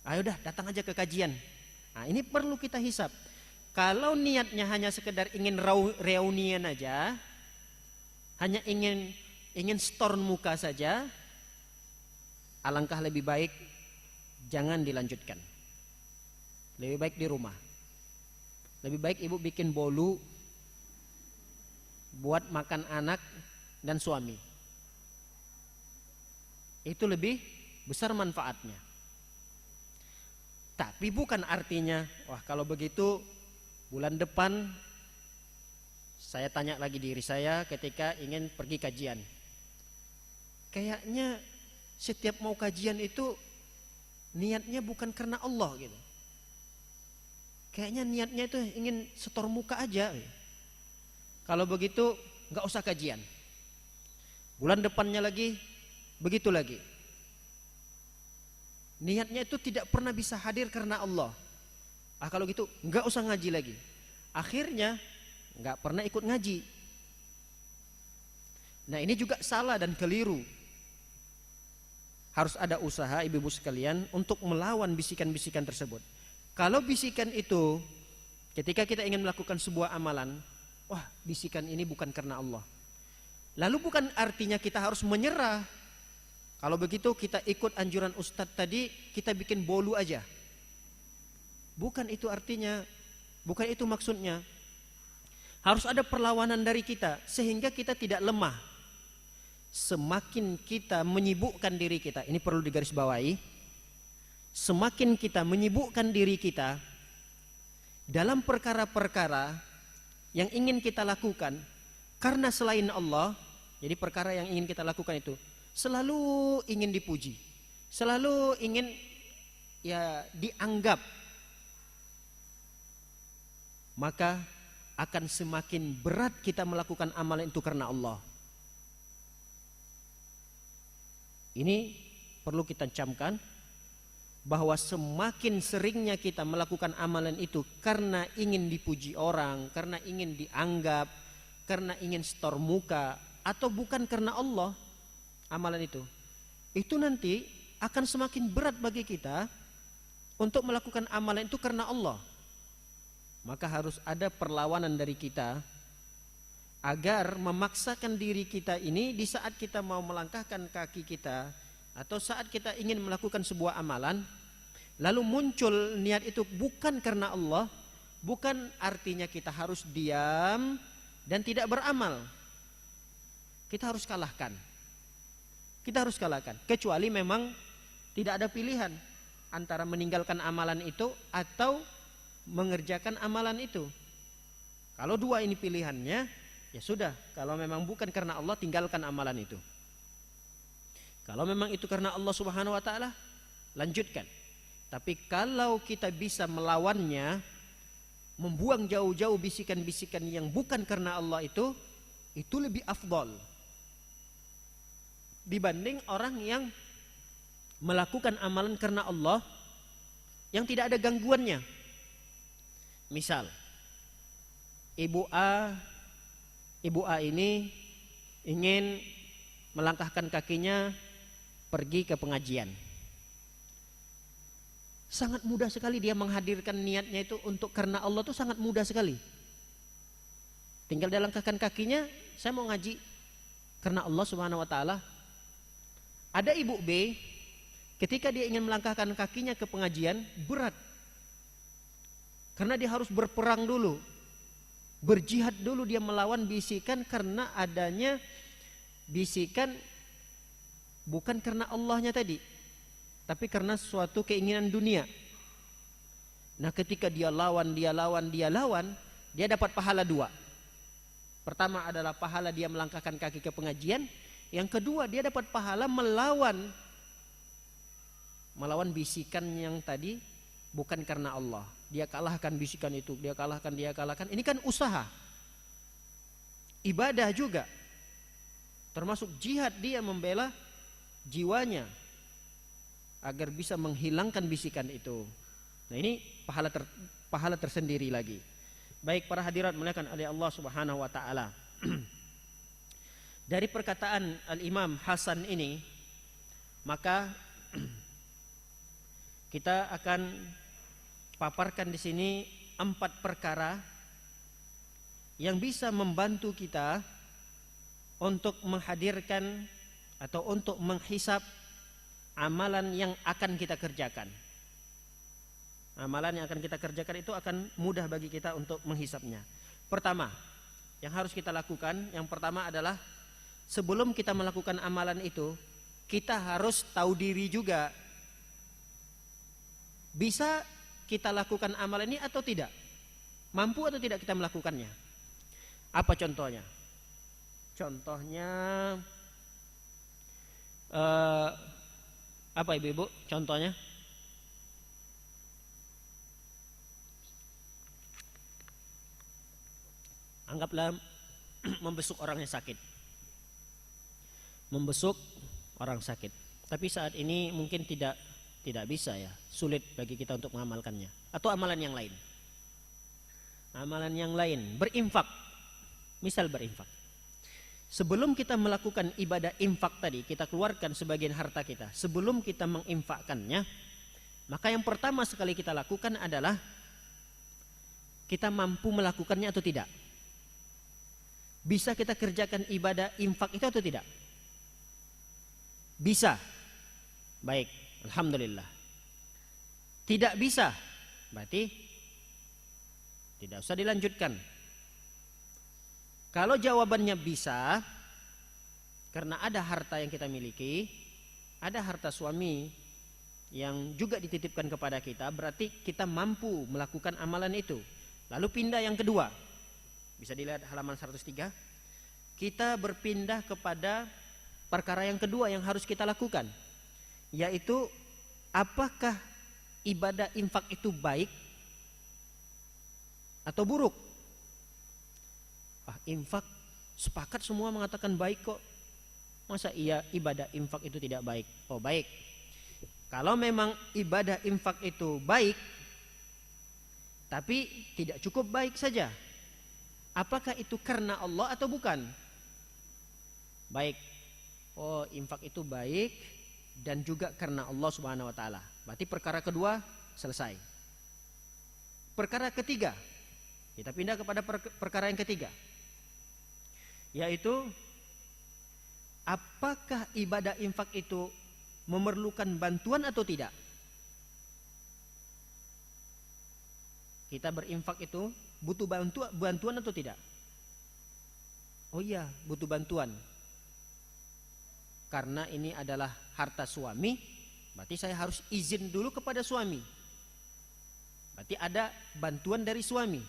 Ayo dah datang aja ke kajian. Nah, ini perlu kita hisap. Kalau niatnya hanya sekedar ingin reunian aja, hanya ingin store muka saja, alangkah lebih baik jangan dilanjutkan. Lebih baik di rumah. Lebih baik ibu bikin bolu buat makan anak dan suami. Itu lebih besar manfaatnya. Tapi bukan artinya, wah kalau begitu bulan depan saya tanya lagi diri saya ketika ingin pergi kajian. Kayaknya setiap mau kajian itu niatnya bukan karena Allah gitu. Kayaknya niatnya itu ingin setor muka aja. Kalau begitu nggak usah kajian. Bulan depannya lagi begitu lagi. Niatnya itu tidak pernah bisa hadir karena Allah. Kalau gitu nggak usah ngaji lagi. Akhirnya nggak pernah ikut ngaji. Nah ini juga salah dan keliru. Harus ada usaha ibu-ibu sekalian untuk melawan bisikan-bisikan tersebut. Kalau bisikan itu ketika kita ingin melakukan sebuah amalan, wah bisikan ini bukan karena Allah. Lalu bukan artinya kita harus menyerah. Kalau begitu kita ikut anjuran Ustadz tadi, kita bikin bolu aja. Bukan itu artinya, bukan itu maksudnya. Harus ada perlawanan dari kita sehingga kita tidak lemah. Semakin kita menyibukkan diri kita, ini perlu digarisbawahi. Semakin kita menyibukkan diri kita dalam perkara-perkara yang ingin kita lakukan karena selain Allah, jadi perkara yang ingin kita lakukan itu selalu ingin dipuji, selalu ingin ya dianggap, maka akan semakin berat kita melakukan amalan itu karena Allah. Ini perlu kita camkan bahwa semakin seringnya kita melakukan amalan itu karena ingin dipuji orang, karena ingin dianggap, karena ingin setor muka, atau bukan karena Allah, amalan itu nanti akan semakin berat bagi kita untuk melakukan amalan itu karena Allah. Maka harus ada perlawanan dari kita agar memaksakan diri kita ini di saat kita mau melangkahkan kaki kita atau saat kita ingin melakukan sebuah amalan, lalu muncul niat itu bukan karena Allah, bukan artinya kita harus diam dan tidak beramal. Kita harus kalahkan. Kita harus kalahkan, kecuali memang tidak ada pilihan antara meninggalkan amalan itu atau mengerjakan amalan itu. Kalau dua ini pilihannya, ya sudah. Kalau memang bukan karena Allah, tinggalkan amalan itu. Kalau memang itu karena Allah Subhanahu wa taala, lanjutkan. Tapi kalau kita bisa melawannya, membuang jauh-jauh bisikan-bisikan yang bukan karena Allah itu lebih afdal dibanding orang yang melakukan amalan karena Allah yang tidak ada gangguannya. Misal Ibu A ini ingin melangkahkan kakinya pergi ke pengajian. Sangat mudah sekali dia menghadirkan niatnya itu untuk karena Allah, itu sangat mudah sekali. Tinggal dia langkahkan kakinya, saya mau ngaji karena Allah Subhanahu wa taala. Ada ibu B, ketika dia ingin melangkahkan kakinya ke pengajian, berat. Karena dia harus berperang dulu, berjihad dulu, dia melawan bisikan karena adanya bisikan bukan karena Allahnya tadi, tapi karena suatu keinginan dunia. Nah ketika dia lawan, dia dapat pahala dua. Pertama adalah pahala dia melangkahkan kaki ke pengajian. Yang kedua, dia dapat pahala melawan bisikan yang tadi bukan karena Allah. Dia kalahkan bisikan itu, dia kalahkan. Ini kan usaha. ibadah juga, termasuk jihad, dia membela jiwanya agar bisa menghilangkan bisikan itu. Nah, ini pahala tersendiri lagi. Baik para hadirat muliakan oleh Allah Subhanahu wa taala. Dari perkataan Al-Imam Hasan ini, maka kita akan paparkan di sini 4 perkara yang bisa membantu kita untuk menghadirkan atau untuk menghisap amalan yang akan kita kerjakan. Amalan yang akan kita kerjakan itu akan mudah bagi kita untuk menghisapnya. Pertama, yang harus kita lakukan, yang pertama adalah sebelum kita melakukan amalan itu, kita harus tahu diri juga. Bisa kita lakukan amalan ini atau tidak? Mampu atau tidak kita melakukannya? Apa contohnya? Contohnya apa ibu-ibu? Contohnya? Anggaplah membesuk orang yang sakit. Membesuk orang sakit. Tapi saat ini mungkin tidak bisa ya, sulit bagi kita untuk mengamalkannya. Atau amalan yang lain. Amalan yang lain, berinfak. Misal berinfak. Sebelum kita melakukan ibadah infak tadi, kita keluarkan sebagian harta kita. Sebelum kita menginfakkannya, maka yang pertama sekali kita lakukan adalah kita mampu melakukannya atau tidak. Bisa kita kerjakan ibadah infak itu atau tidak? Bisa. Baik, alhamdulillah. Tidak bisa, berarti tidak usah dilanjutkan. Kalau jawabannya bisa, karena ada harta yang kita miliki, ada harta suami yang juga dititipkan kepada kita, berarti kita mampu melakukan amalan itu. Lalu pindah yang kedua. Bisa dilihat halaman 103. Kita berpindah kepada perkara yang kedua yang harus kita lakukan, yaitu apakah ibadah infak itu baik atau buruk? Infak sepakat semua mengatakan baik kok. Masa iya ibadah infak itu tidak baik? Oh, baik. Kalau memang ibadah infak itu baik, tapi tidak cukup baik saja, apakah itu karena Allah atau bukan? Baik. Oh, infak itu baik dan juga karena Allah Subhanahu wa taala. Berarti perkara kedua selesai. Perkara ketiga, kita pindah kepada perkara yang ketiga, yaitu apakah ibadah infak itu memerlukan bantuan atau tidak? Kita berinfak itu butuh bantuan atau tidak? Oh iya, butuh bantuan. Karena ini adalah harta suami, berarti saya harus izin dulu kepada suami. Berarti ada bantuan dari suami.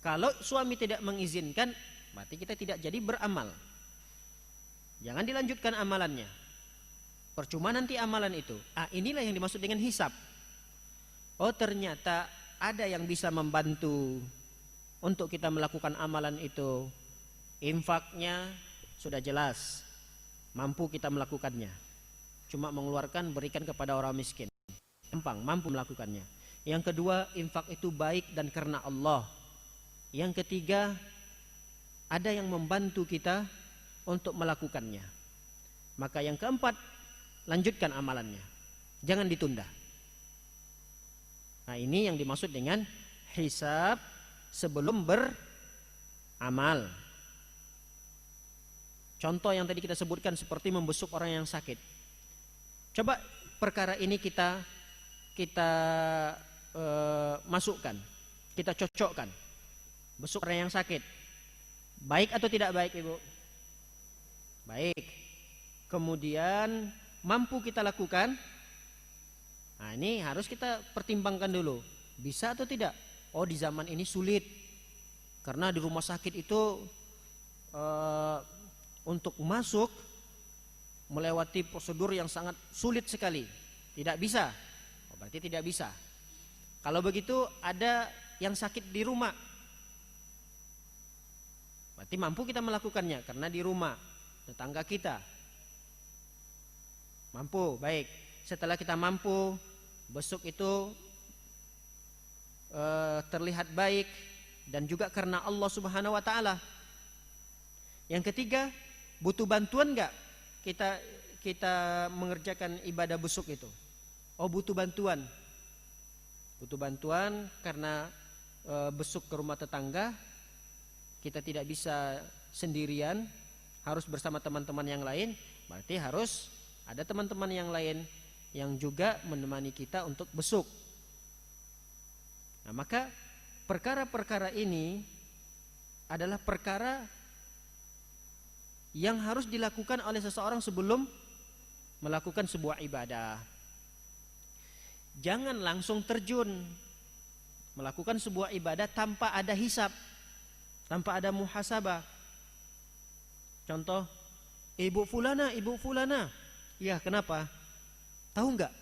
Kalau suami tidak mengizinkan, berarti kita tidak jadi beramal. Jangan dilanjutkan amalannya. Percuma nanti amalan itu. Inilah yang dimaksud dengan hisab. Oh, ternyata ada yang bisa membantu untuk kita melakukan amalan itu. Infaknya sudah jelas, mampu kita melakukannya. Cuma mengeluarkan, berikan kepada orang miskin. Gampang, mampu melakukannya. Yang kedua, infak itu baik dan karena Allah. Yang ketiga, ada yang membantu kita untuk melakukannya. Maka yang keempat, lanjutkan amalannya. Jangan ditunda. Nah, ini yang dimaksud dengan hisab sebelum beramal. Contoh yang tadi kita sebutkan seperti membesuk orang yang sakit. Coba perkara ini kita masukkan, kita cocokkan. Besuk orang yang sakit, baik atau tidak baik, Ibu? Baik. Kemudian mampu kita lakukan. Nah, ini harus kita pertimbangkan dulu, bisa atau tidak. Oh, di zaman ini sulit, karena di rumah sakit itu untuk masuk melewati prosedur yang sangat sulit sekali, tidak bisa. Oh, berarti tidak bisa. Kalau begitu ada yang sakit di rumah, Berarti mampu kita melakukannya karena di rumah tetangga kita. Mampu, baik. Setelah kita mampu, besuk itu terlihat baik dan juga karena Allah Subhanahu wa taala. Yang ketiga, butuh bantuan enggak kita mengerjakan ibadah besuk itu? Oh, butuh bantuan. Butuh bantuan karena besuk ke rumah tetangga, kita tidak bisa sendirian, harus bersama teman-teman yang lain, berarti harus ada teman-teman yang lain yang juga menemani kita untuk besuk. Nah, maka perkara-perkara ini adalah perkara yang harus dilakukan oleh seseorang sebelum melakukan sebuah ibadah. Jangan langsung terjun melakukan sebuah ibadah tanpa ada hisab, tanpa ada muhasabah. Contoh, ibu fulana. Ya, kenapa? Tahu enggak?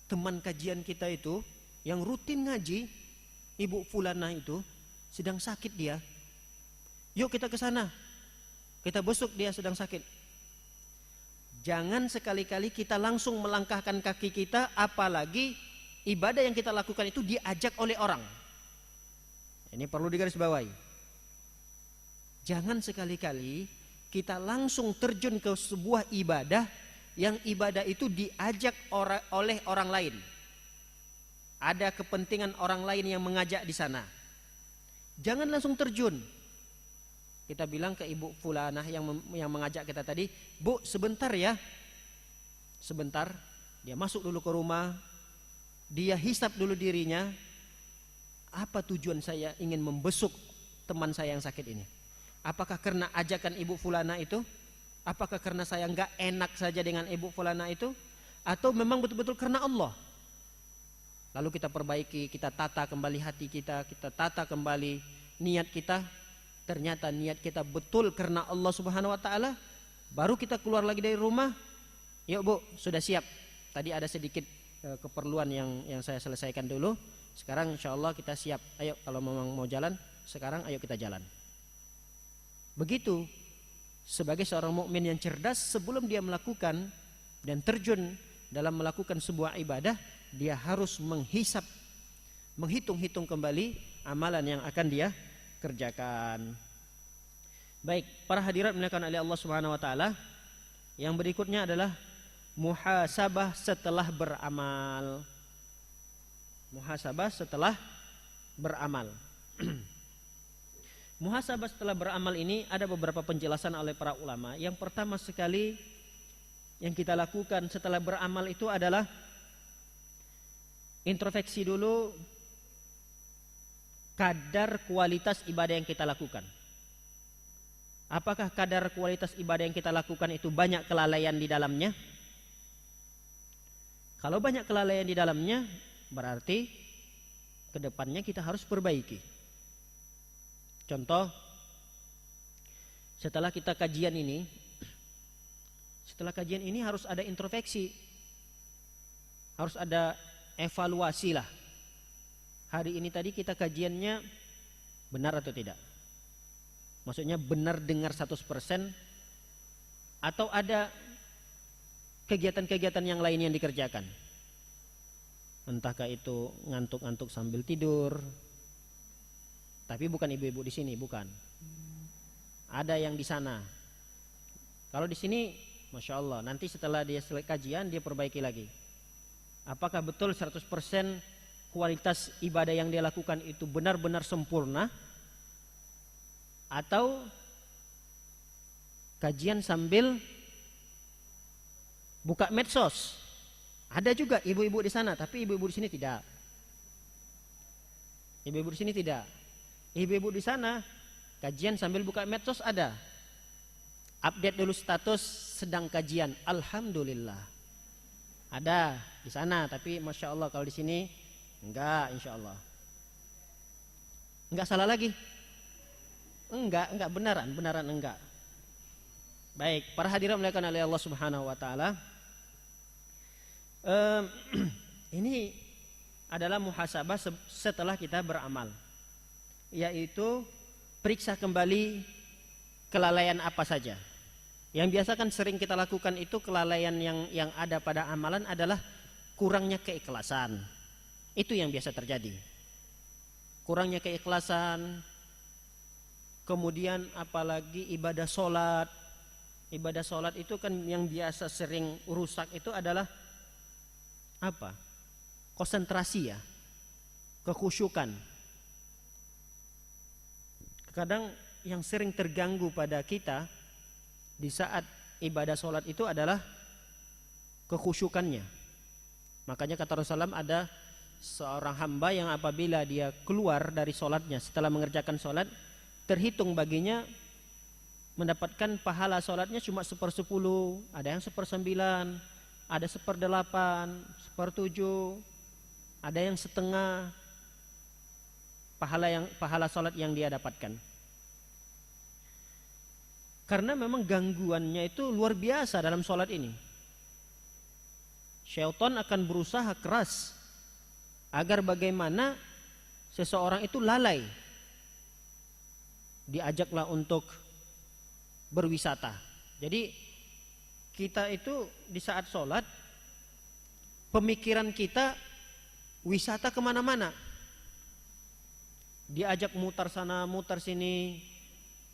Teman kajian kita itu yang rutin ngaji, ibu fulana itu sedang sakit dia. Yuk kita ke sana. Kita besuk dia sedang sakit. Jangan sekali-kali kita langsung melangkahkan kaki kita, apalagi ibadah yang kita lakukan itu diajak oleh orang. Ini perlu digarisbawahi. Jangan sekali-kali kita langsung terjun ke sebuah ibadah yang ibadah itu diajak oleh orang lain. Ada kepentingan orang lain yang mengajak di sana. Jangan langsung terjun. Kita bilang ke ibu fulanah yang mengajak kita tadi, "Bu, sebentar ya." Sebentar, dia masuk dulu ke rumah, dia hisap dulu dirinya. Apa tujuan saya ingin membesuk teman saya yang sakit ini? Apakah karena ajakan ibu fulana itu? Apakah karena saya enggak enak saja dengan ibu fulana itu? Atau memang betul-betul karena Allah? Lalu kita perbaiki, kita tata kembali hati kita tata kembali niat kita. Ternyata niat kita betul karena Allah Subhanahu wa taala. Baru kita keluar lagi dari rumah. Yuk Bu, sudah siap. Tadi ada sedikit keperluan yang saya selesaikan dulu. Sekarang insyaallah kita siap. Ayo kalau memang mau jalan, sekarang ayo kita jalan. Begitu sebagai seorang mukmin yang cerdas, sebelum dia melakukan dan terjun dalam melakukan sebuah ibadah, dia harus menghitung-hitung kembali amalan yang akan dia kerjakan. Baik, para hadirat dimuliakan oleh Allah Subhanahu wa taala, yang berikutnya adalah muhasabah setelah beramal. Muhasabah setelah beramal. Muhasabah setelah beramal ini ada beberapa penjelasan oleh para ulama. Yang pertama sekali yang kita lakukan setelah beramal itu adalah introspeksi dulu kadar kualitas ibadah yang kita lakukan. Apakah kadar kualitas ibadah yang kita lakukan itu banyak kelalaian di dalamnya? Kalau banyak kelalaian di dalamnya, berarti kedepannya kita harus perbaiki. Contoh, setelah kajian ini harus ada introspeksi, harus ada evaluasi lah. Hari ini tadi kita kajiannya benar atau tidak? Maksudnya benar dengar 100% atau ada kegiatan-kegiatan yang lain yang dikerjakan? Entahkah itu ngantuk-ngantuk sambil tidur? Tapi bukan ibu-ibu di sini, bukan. Ada yang di sana. Kalau di sini, masya Allah, nanti setelah dia selesai kajian dia perbaiki lagi. Apakah betul 100% kualitas ibadah yang dia lakukan itu benar-benar sempurna? Atau kajian sambil buka medsos? Ada juga ibu-ibu di sana, tapi ibu-ibu di sini tidak. Ibu-ibu di sini tidak. Ibu-ibu di sana kajian sambil buka medsos ada. Update dulu status sedang kajian. Alhamdulillah. Ada di sana, tapi masya Allah kalau di sini enggak, insya Allah. Enggak salah lagi. Enggak benaran enggak. Baik, para hadirin dimuliakan oleh Allah Subhanahu wa taala. Ini adalah muhasabah setelah kita beramal, yaitu periksa kembali kelalaian apa saja. Yang biasa kan sering kita lakukan itu kelalaian yang ada pada amalan adalah kurangnya keikhlasan. Itu yang biasa terjadi. Kurangnya keikhlasan. Kemudian apalagi ibadah sholat. Ibadah sholat itu kan yang biasa sering rusak itu adalah apa? Konsentrasi ya. Kekhusyukan. Kadang yang sering terganggu pada kita di saat ibadah sholat itu adalah kekhusyukannya. Makanya kata Rasulullah ada seorang hamba yang apabila dia keluar dari sholatnya setelah mengerjakan sholat, terhitung baginya mendapatkan pahala sholatnya cuma 1/10, ada yang 1/9, ada 1/8, 1/7, ada yang setengah pahala sholat yang dia dapatkan. Karena memang gangguannya itu luar biasa dalam sholat ini. Syaitan akan berusaha keras agar bagaimana seseorang itu lalai. Diajaklah untuk berwisata. Jadi kita itu di saat sholat pemikiran kita wisata kemana-mana. Diajak mutar sana mutar sini.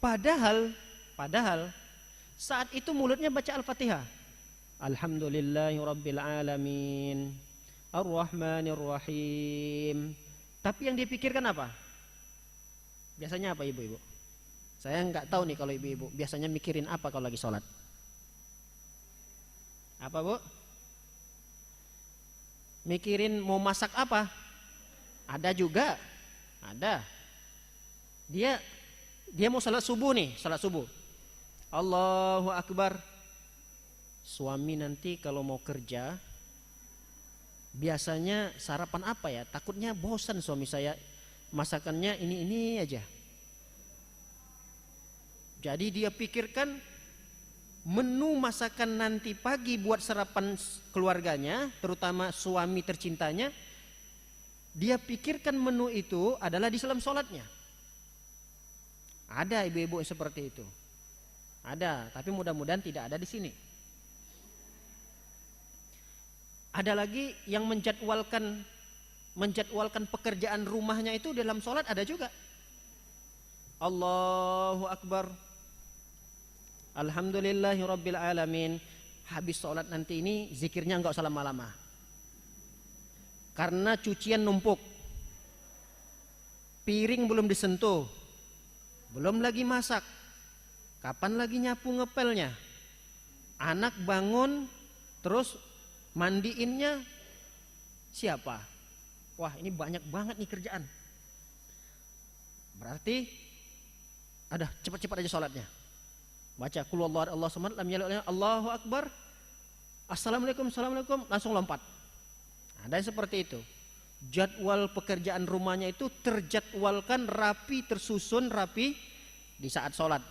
Padahal saat itu mulutnya baca Al-Fatihah. Alhamdulillahirabbil alamin. Ar-Rahmanir-Rahim. Tapi yang dipikirkan apa? Biasanya apa ibu-ibu? Saya nggak tahu nih kalau ibu-ibu biasanya mikirin apa kalau lagi sholat. Apa bu? Mikirin mau masak apa? Ada juga. Ada. Dia mau sholat subuh nih, sholat subuh. Allahu Akbar. Suami nanti kalau mau kerja biasanya sarapan apa ya? Takutnya bosan suami saya masakannya ini aja. Jadi dia pikirkan menu masakan nanti pagi buat sarapan keluarganya, terutama suami tercintanya. Dia pikirkan menu itu adalah di dalam sholatnya. Ada ibu-ibu yang seperti itu. Ada, tapi mudah-mudahan tidak ada di sini. Ada lagi yang menjadwalkan pekerjaan rumahnya itu dalam sholat, ada juga. Allahu Akbar. Alhamdulillahirabbil alamin. Habis sholat nanti ini zikirnya enggak usah lama-lama. Karena cucian numpuk. Piring belum disentuh. Belum lagi masak. Kapan lagi nyapu ngepelnya? Anak bangun terus mandiinnya siapa? Wah, ini banyak banget nih kerjaan. Berarti ada cepat-cepat aja sholatnya. Baca qul huwallahu Allahu samad lam yalid Allahu akbar. Assalamualaikum langsung lompat. Ada yang seperti itu. Jadwal pekerjaan rumahnya itu terjadwalkan rapi, tersusun rapi di saat sholat.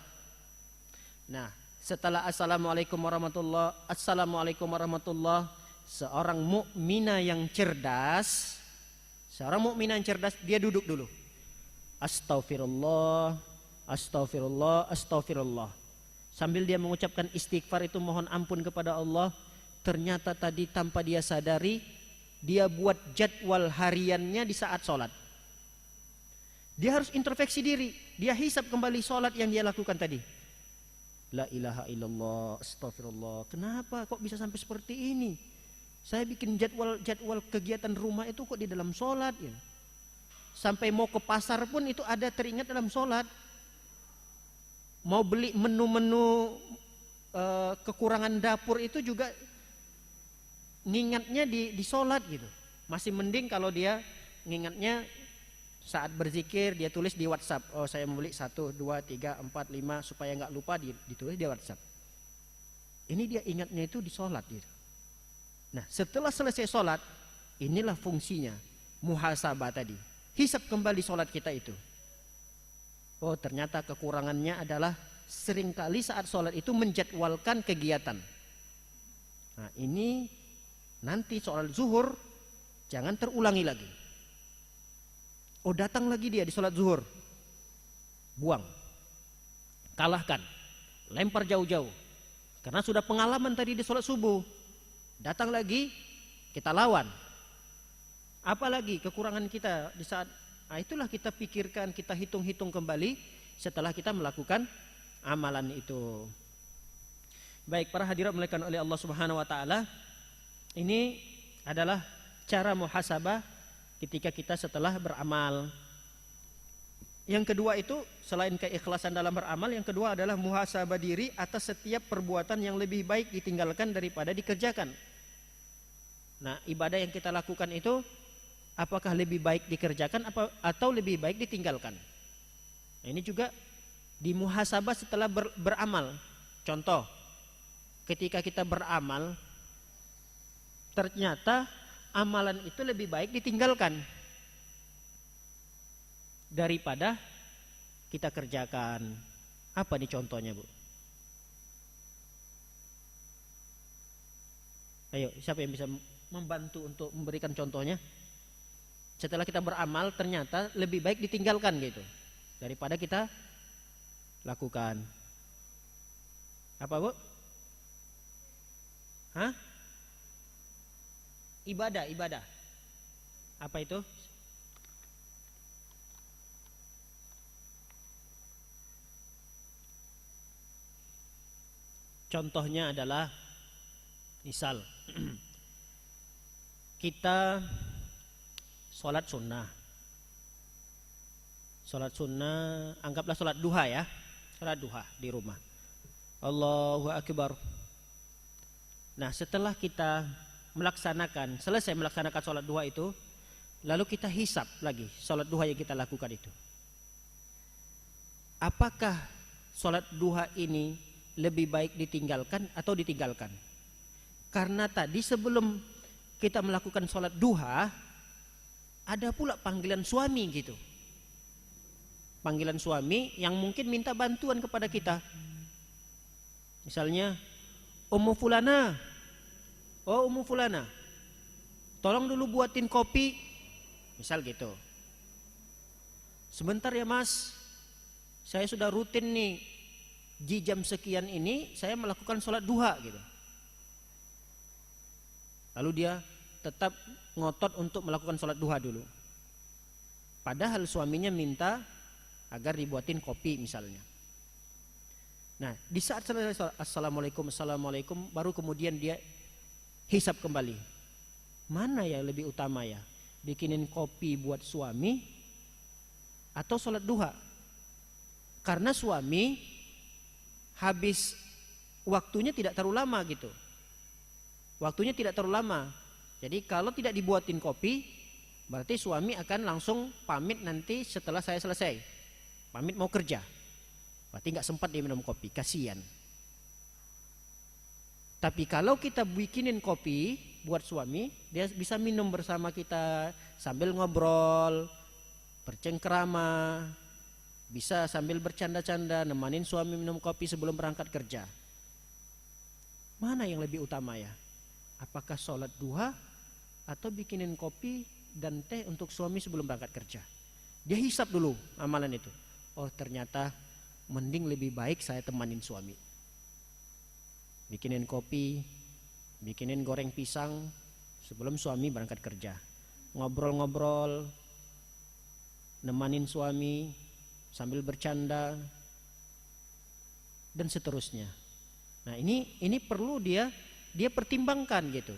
Nah, setelah assalamualaikum warahmatullah, seorang mukminah yang cerdas, dia duduk dulu. Astaghfirullah. Sambil dia mengucapkan istighfar itu mohon ampun kepada Allah. Ternyata tadi tanpa dia sadari, dia buat jadwal hariannya di saat sholat. Dia harus introspeksi diri. Dia hisap kembali sholat yang dia lakukan tadi. La ilaha illallah, astagfirullah. Kenapa kok bisa sampai seperti ini? Saya bikin jadwal kegiatan rumah itu kok di dalam sholat ya. Sampai mau ke pasar pun itu ada teringat dalam sholat. Mau beli menu-menu kekurangan dapur itu juga ngingatnya di sholat gitu. Masih mending kalau dia ngingatnya saat berzikir dia tulis di WhatsApp. Oh, saya mau beli 1, 2, 3, 4, 5 supaya nggak lupa ditulis di WhatsApp. Ini dia ingatnya itu di sholat gitu. Nah, setelah selesai sholat, inilah fungsinya muhasabah tadi. Hisap kembali sholat kita itu. Oh, ternyata kekurangannya adalah seringkali saat sholat itu menjadwalkan kegiatan. Nah, ini nanti sholat zuhur jangan terulangi lagi. Oh, datang lagi dia di sholat zuhur. Buang. Kalahkan. lempar jauh-jauh. Karena sudah pengalaman tadi di sholat subuh. Datang lagi, kita lawan. Apalagi kekurangan kita di saat itulah kita pikirkan, kita hitung-hitung kembali setelah kita melakukan amalan itu. Baik, para hadirat dimuliakan oleh Allah Subhanahu wa taala, ini adalah cara muhasabah ketika kita setelah beramal. Yang kedua itu selain keikhlasan dalam beramal, yang kedua adalah muhasabah diri atas setiap perbuatan yang lebih baik ditinggalkan daripada dikerjakan. Nah, ibadah yang kita lakukan itu apakah lebih baik dikerjakan atau lebih baik ditinggalkan? Nah, ini juga dimuhasabah setelah beramal. Contoh, ketika kita beramal ternyata amalan itu lebih baik ditinggalkan daripada kita kerjakan. Apa nih contohnya, Bu? Ayo, siapa yang bisa membantu untuk memberikan contohnya? Setelah kita beramal ternyata lebih baik ditinggalkan gitu daripada kita lakukan. Apa, Bu? Hah? Ibadah. Apa itu? Contohnya adalah misal kita sholat sunnah, anggaplah sholat duha ya, sholat duha di rumah. Allahu Akbar. Nah, setelah kita selesai melaksanakan sholat duha itu, lalu kita hisab lagi sholat duha yang kita lakukan itu. Apakah sholat duha ini lebih baik ditinggalkan atau ditinggalkan? Karena tadi sebelum kita melakukan sholat duha, ada pula panggilan suami gitu. Panggilan suami yang mungkin minta bantuan kepada kita. Misalnya, Ummu Fulana, oh Ummu Fulana, tolong dulu buatin kopi, misal gitu. Sebentar ya Mas, saya sudah rutin nih, di jam sekian ini saya melakukan sholat duha gitu. Lalu dia tetap ngotot untuk melakukan sholat duha dulu. Padahal suaminya minta agar dibuatin kopi misalnya. Nah, di saat selesai assalamualaikum baru kemudian dia hisab kembali. Mana yang lebih utama ya? Bikinin kopi buat suami atau sholat duha? Karena suami habis waktunya tidak terlalu lama gitu. Waktunya tidak terlalu lama. Jadi kalau tidak dibuatin kopi, berarti suami akan langsung pamit nanti setelah saya selesai. Pamit mau kerja. Berarti nggak sempat dia minum kopi, kasihan. Tapi kalau kita bikinin kopi buat suami, dia bisa minum bersama kita sambil ngobrol, bercengkrama, bisa sambil bercanda-canda, nemanin suami minum kopi sebelum berangkat kerja. Mana yang lebih utama ya? Apakah sholat duha atau bikinin kopi dan teh untuk suami sebelum berangkat kerja? Dia hisap dulu amalan itu. Oh, ternyata mending lebih baik saya temanin suami. Bikinin kopi, bikinin goreng pisang sebelum suami berangkat kerja. Ngobrol-ngobrol, nemanin suami sambil bercanda dan seterusnya. Nah, ini perlu dia pertimbangkan gitu.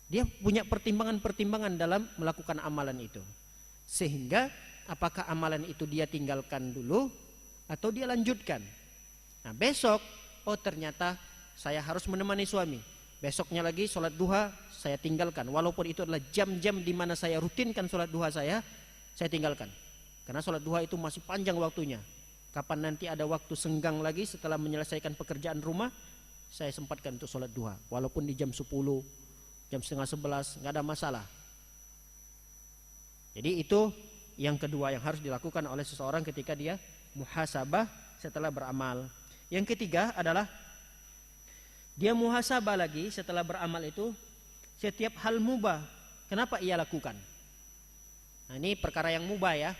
Dia punya pertimbangan-pertimbangan dalam melakukan amalan itu. Sehingga apakah amalan itu dia tinggalkan dulu atau dia lanjutkan. Nah, besok oh ternyata saya harus menemani suami. Besoknya lagi sholat duha saya tinggalkan. Walaupun itu adalah jam-jam di mana saya rutinkan sholat duha saya tinggalkan. Karena sholat duha itu masih panjang waktunya. Kapan nanti ada waktu senggang lagi setelah menyelesaikan pekerjaan rumah, saya sempatkan untuk sholat duha. Walaupun di jam 10, jam setengah 11, nggak ada masalah. Jadi itu yang kedua yang harus dilakukan oleh seseorang ketika dia muhasabah setelah beramal. Yang ketiga adalah dia muhasabah lagi setelah beramal itu setiap hal mubah. Kenapa ia lakukan? Nah, ini perkara yang mubah ya.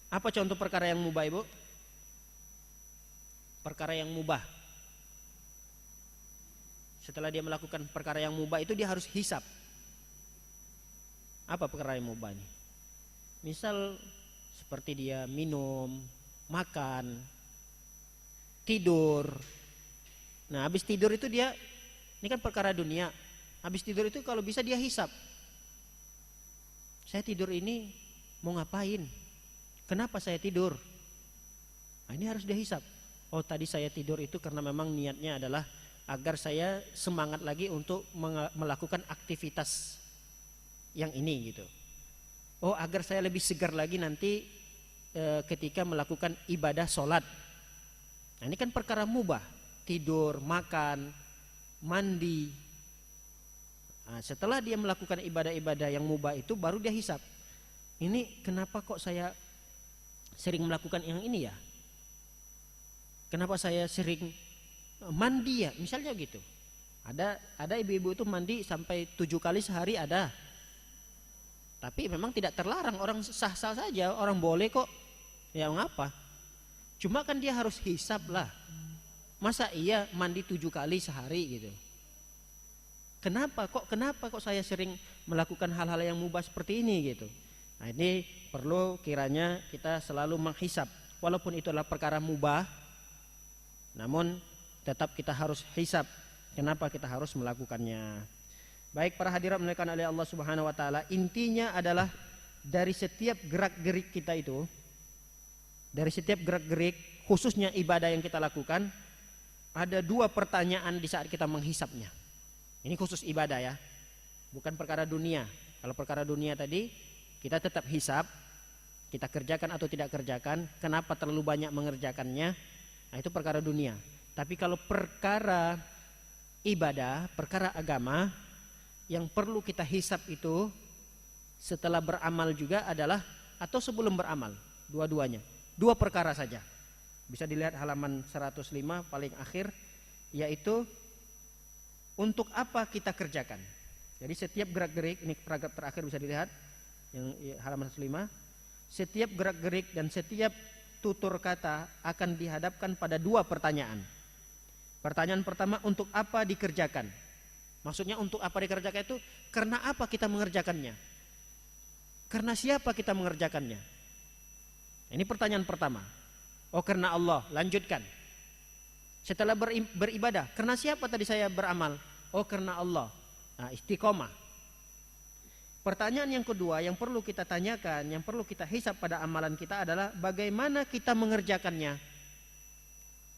Apa contoh perkara yang mubah, Ibu? perkara yang mubah. Setelah dia melakukan perkara yang mubah itu dia harus hisab. Apa perkara yang mubah ini? Misal seperti dia minum, makan, tidur. Nah, habis tidur itu dia, ini kan perkara dunia. Habis tidur itu kalau bisa dia hisab. Saya tidur ini mau ngapain? Kenapa saya tidur? Nah, ini harus dihisab. Oh, tadi saya tidur itu karena memang niatnya adalah agar saya semangat lagi untuk melakukan aktivitas yang ini gitu. Oh, agar saya lebih segar lagi nanti ketika melakukan ibadah sholat. Nah, ini kan perkara mubah. Tidur, makan, mandi. Nah, setelah dia melakukan ibadah-ibadah yang mubah itu baru dia hisab. Ini kenapa kok saya sering melakukan yang ini ya? Kenapa saya sering mandi ya? Misalnya gitu. Ada ibu-ibu itu mandi sampai 7 kali sehari ada. Tapi memang tidak terlarang, orang sah-sah saja, orang boleh kok. Ya ngapa? Cuma kan dia harus hisab lah. Masa iya mandi 7 kali sehari gitu? Kenapa kok saya sering melakukan hal-hal yang mubah seperti ini gitu? Nah, ini perlu kiranya kita selalu menghisab. Walaupun itu adalah perkara mubah, namun tetap kita harus hisab. Kenapa kita harus melakukannya? Baik para hadirat dimuliakan oleh Allah Subhanahu wa taala, intinya adalah dari setiap gerak-gerik kita itu, dari setiap gerak-gerik khususnya ibadah yang kita lakukan, ada 2 pertanyaan di saat kita menghisapnya. Ini khusus ibadah ya, bukan perkara dunia. Kalau perkara dunia tadi kita tetap hisap, kita kerjakan atau tidak kerjakan, kenapa terlalu banyak mengerjakannya, nah itu perkara dunia. Tapi kalau perkara ibadah, perkara agama, yang perlu kita hisap itu setelah beramal juga adalah, atau sebelum beramal, dua-duanya. 2 perkara saja. Bisa dilihat halaman 105 paling akhir, yaitu untuk apa kita kerjakan. Jadi setiap gerak-gerik, ini paragraf terakhir bisa dilihat yang halaman 105. Setiap gerak-gerik dan setiap tutur kata akan dihadapkan pada 2 pertanyaan. Pertanyaan pertama, untuk apa dikerjakan? Maksudnya untuk apa dikerjakan itu, karena apa kita mengerjakannya? Karena siapa kita mengerjakannya? Ini pertanyaan pertama. Oh, karena Allah. Lanjutkan. Setelah beribadah, karena siapa tadi saya beramal? Oh, karena Allah. Nah, istiqomah. Pertanyaan yang kedua yang perlu kita tanyakan, yang perlu kita hisab pada amalan kita adalah bagaimana kita mengerjakannya.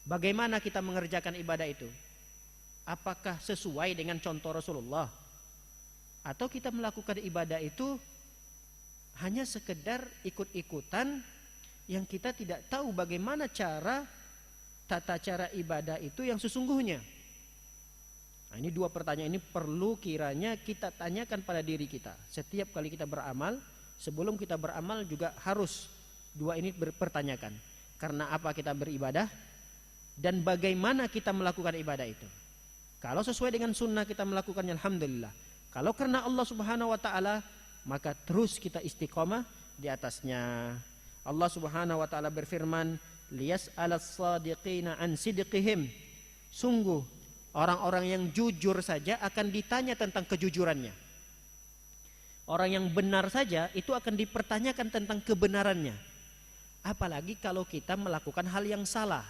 Bagaimana kita mengerjakan ibadah itu? Apakah sesuai dengan contoh Rasulullah? Atau kita melakukan ibadah itu hanya sekedar ikut-ikutan yang kita tidak tahu bagaimana tata cara ibadah itu yang sesungguhnya. Nah, ini 2 pertanyaan ini perlu kiranya kita tanyakan pada diri kita. Setiap kali kita beramal, sebelum kita beramal juga harus 2 ini berpertanyakan. Karena apa kita beribadah dan bagaimana kita melakukan ibadah itu. Kalau sesuai dengan sunnah kita melakukannya, alhamdulillah. Kalau karena Allah Subhanahu wa taala, maka terus kita istiqomah di atasnya. Allah Subhanahu wa taala berfirman, liyas'alas shadiqina an sidqihim. Sungguh orang-orang yang jujur saja akan ditanya tentang kejujurannya. Orang yang benar saja itu akan dipertanyakan tentang kebenarannya. Apalagi kalau kita melakukan hal yang salah,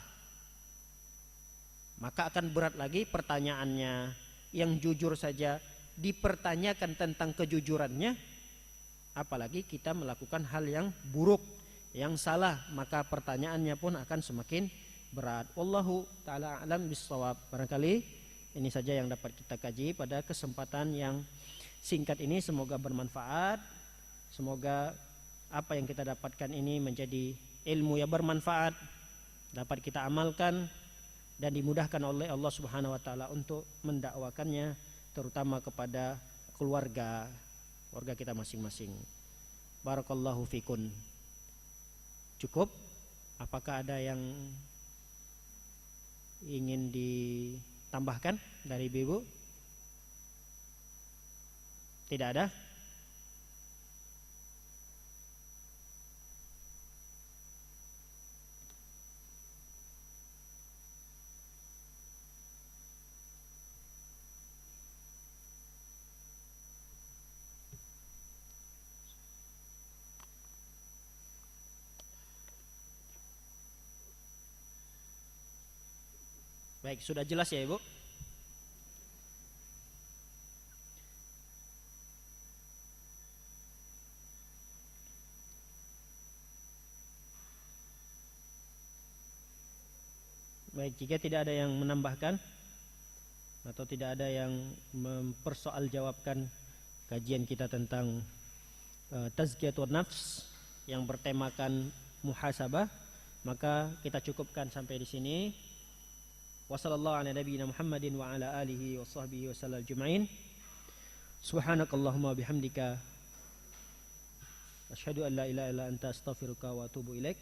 maka akan berat lagi pertanyaannya. Yang jujur saja dipertanyakan tentang kejujurannya, apalagi kita melakukan hal yang buruk, yang salah, maka pertanyaannya pun akan semakin berat. Wallahu ta'ala a'lam bissawab. Barangkali ini saja yang dapat kita kaji pada kesempatan yang singkat ini. Semoga bermanfaat. Semoga apa yang kita dapatkan ini menjadi ilmu yang bermanfaat, dapat kita amalkan dan dimudahkan oleh Allah Subhanahu wa taala untuk mendakwakannya, terutama kepada keluarga kita masing-masing. Barakallahu fikun. Cukup? Apakah ada yang ingin ditambahkan dari Ibu? Tidak ada? Baik, sudah jelas ya Ibu? Baik, jika tidak ada yang menambahkan atau tidak ada yang mempersoaljawabkan kajian kita tentang tazkiyatun nafs yang bertemakan muhasabah, maka kita cukupkan sampai di sini. Wassallallahu ala nabiyyina Muhammadin wa ala alihi wa sahbihi wasallam ajma'in. Subhanakallahumma bihamdika asyhadu an la ilaha illa anta astaghfiruka wa atubu ilaik.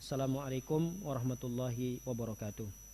Assalamualaikum warahmatullahi wabarakatuh.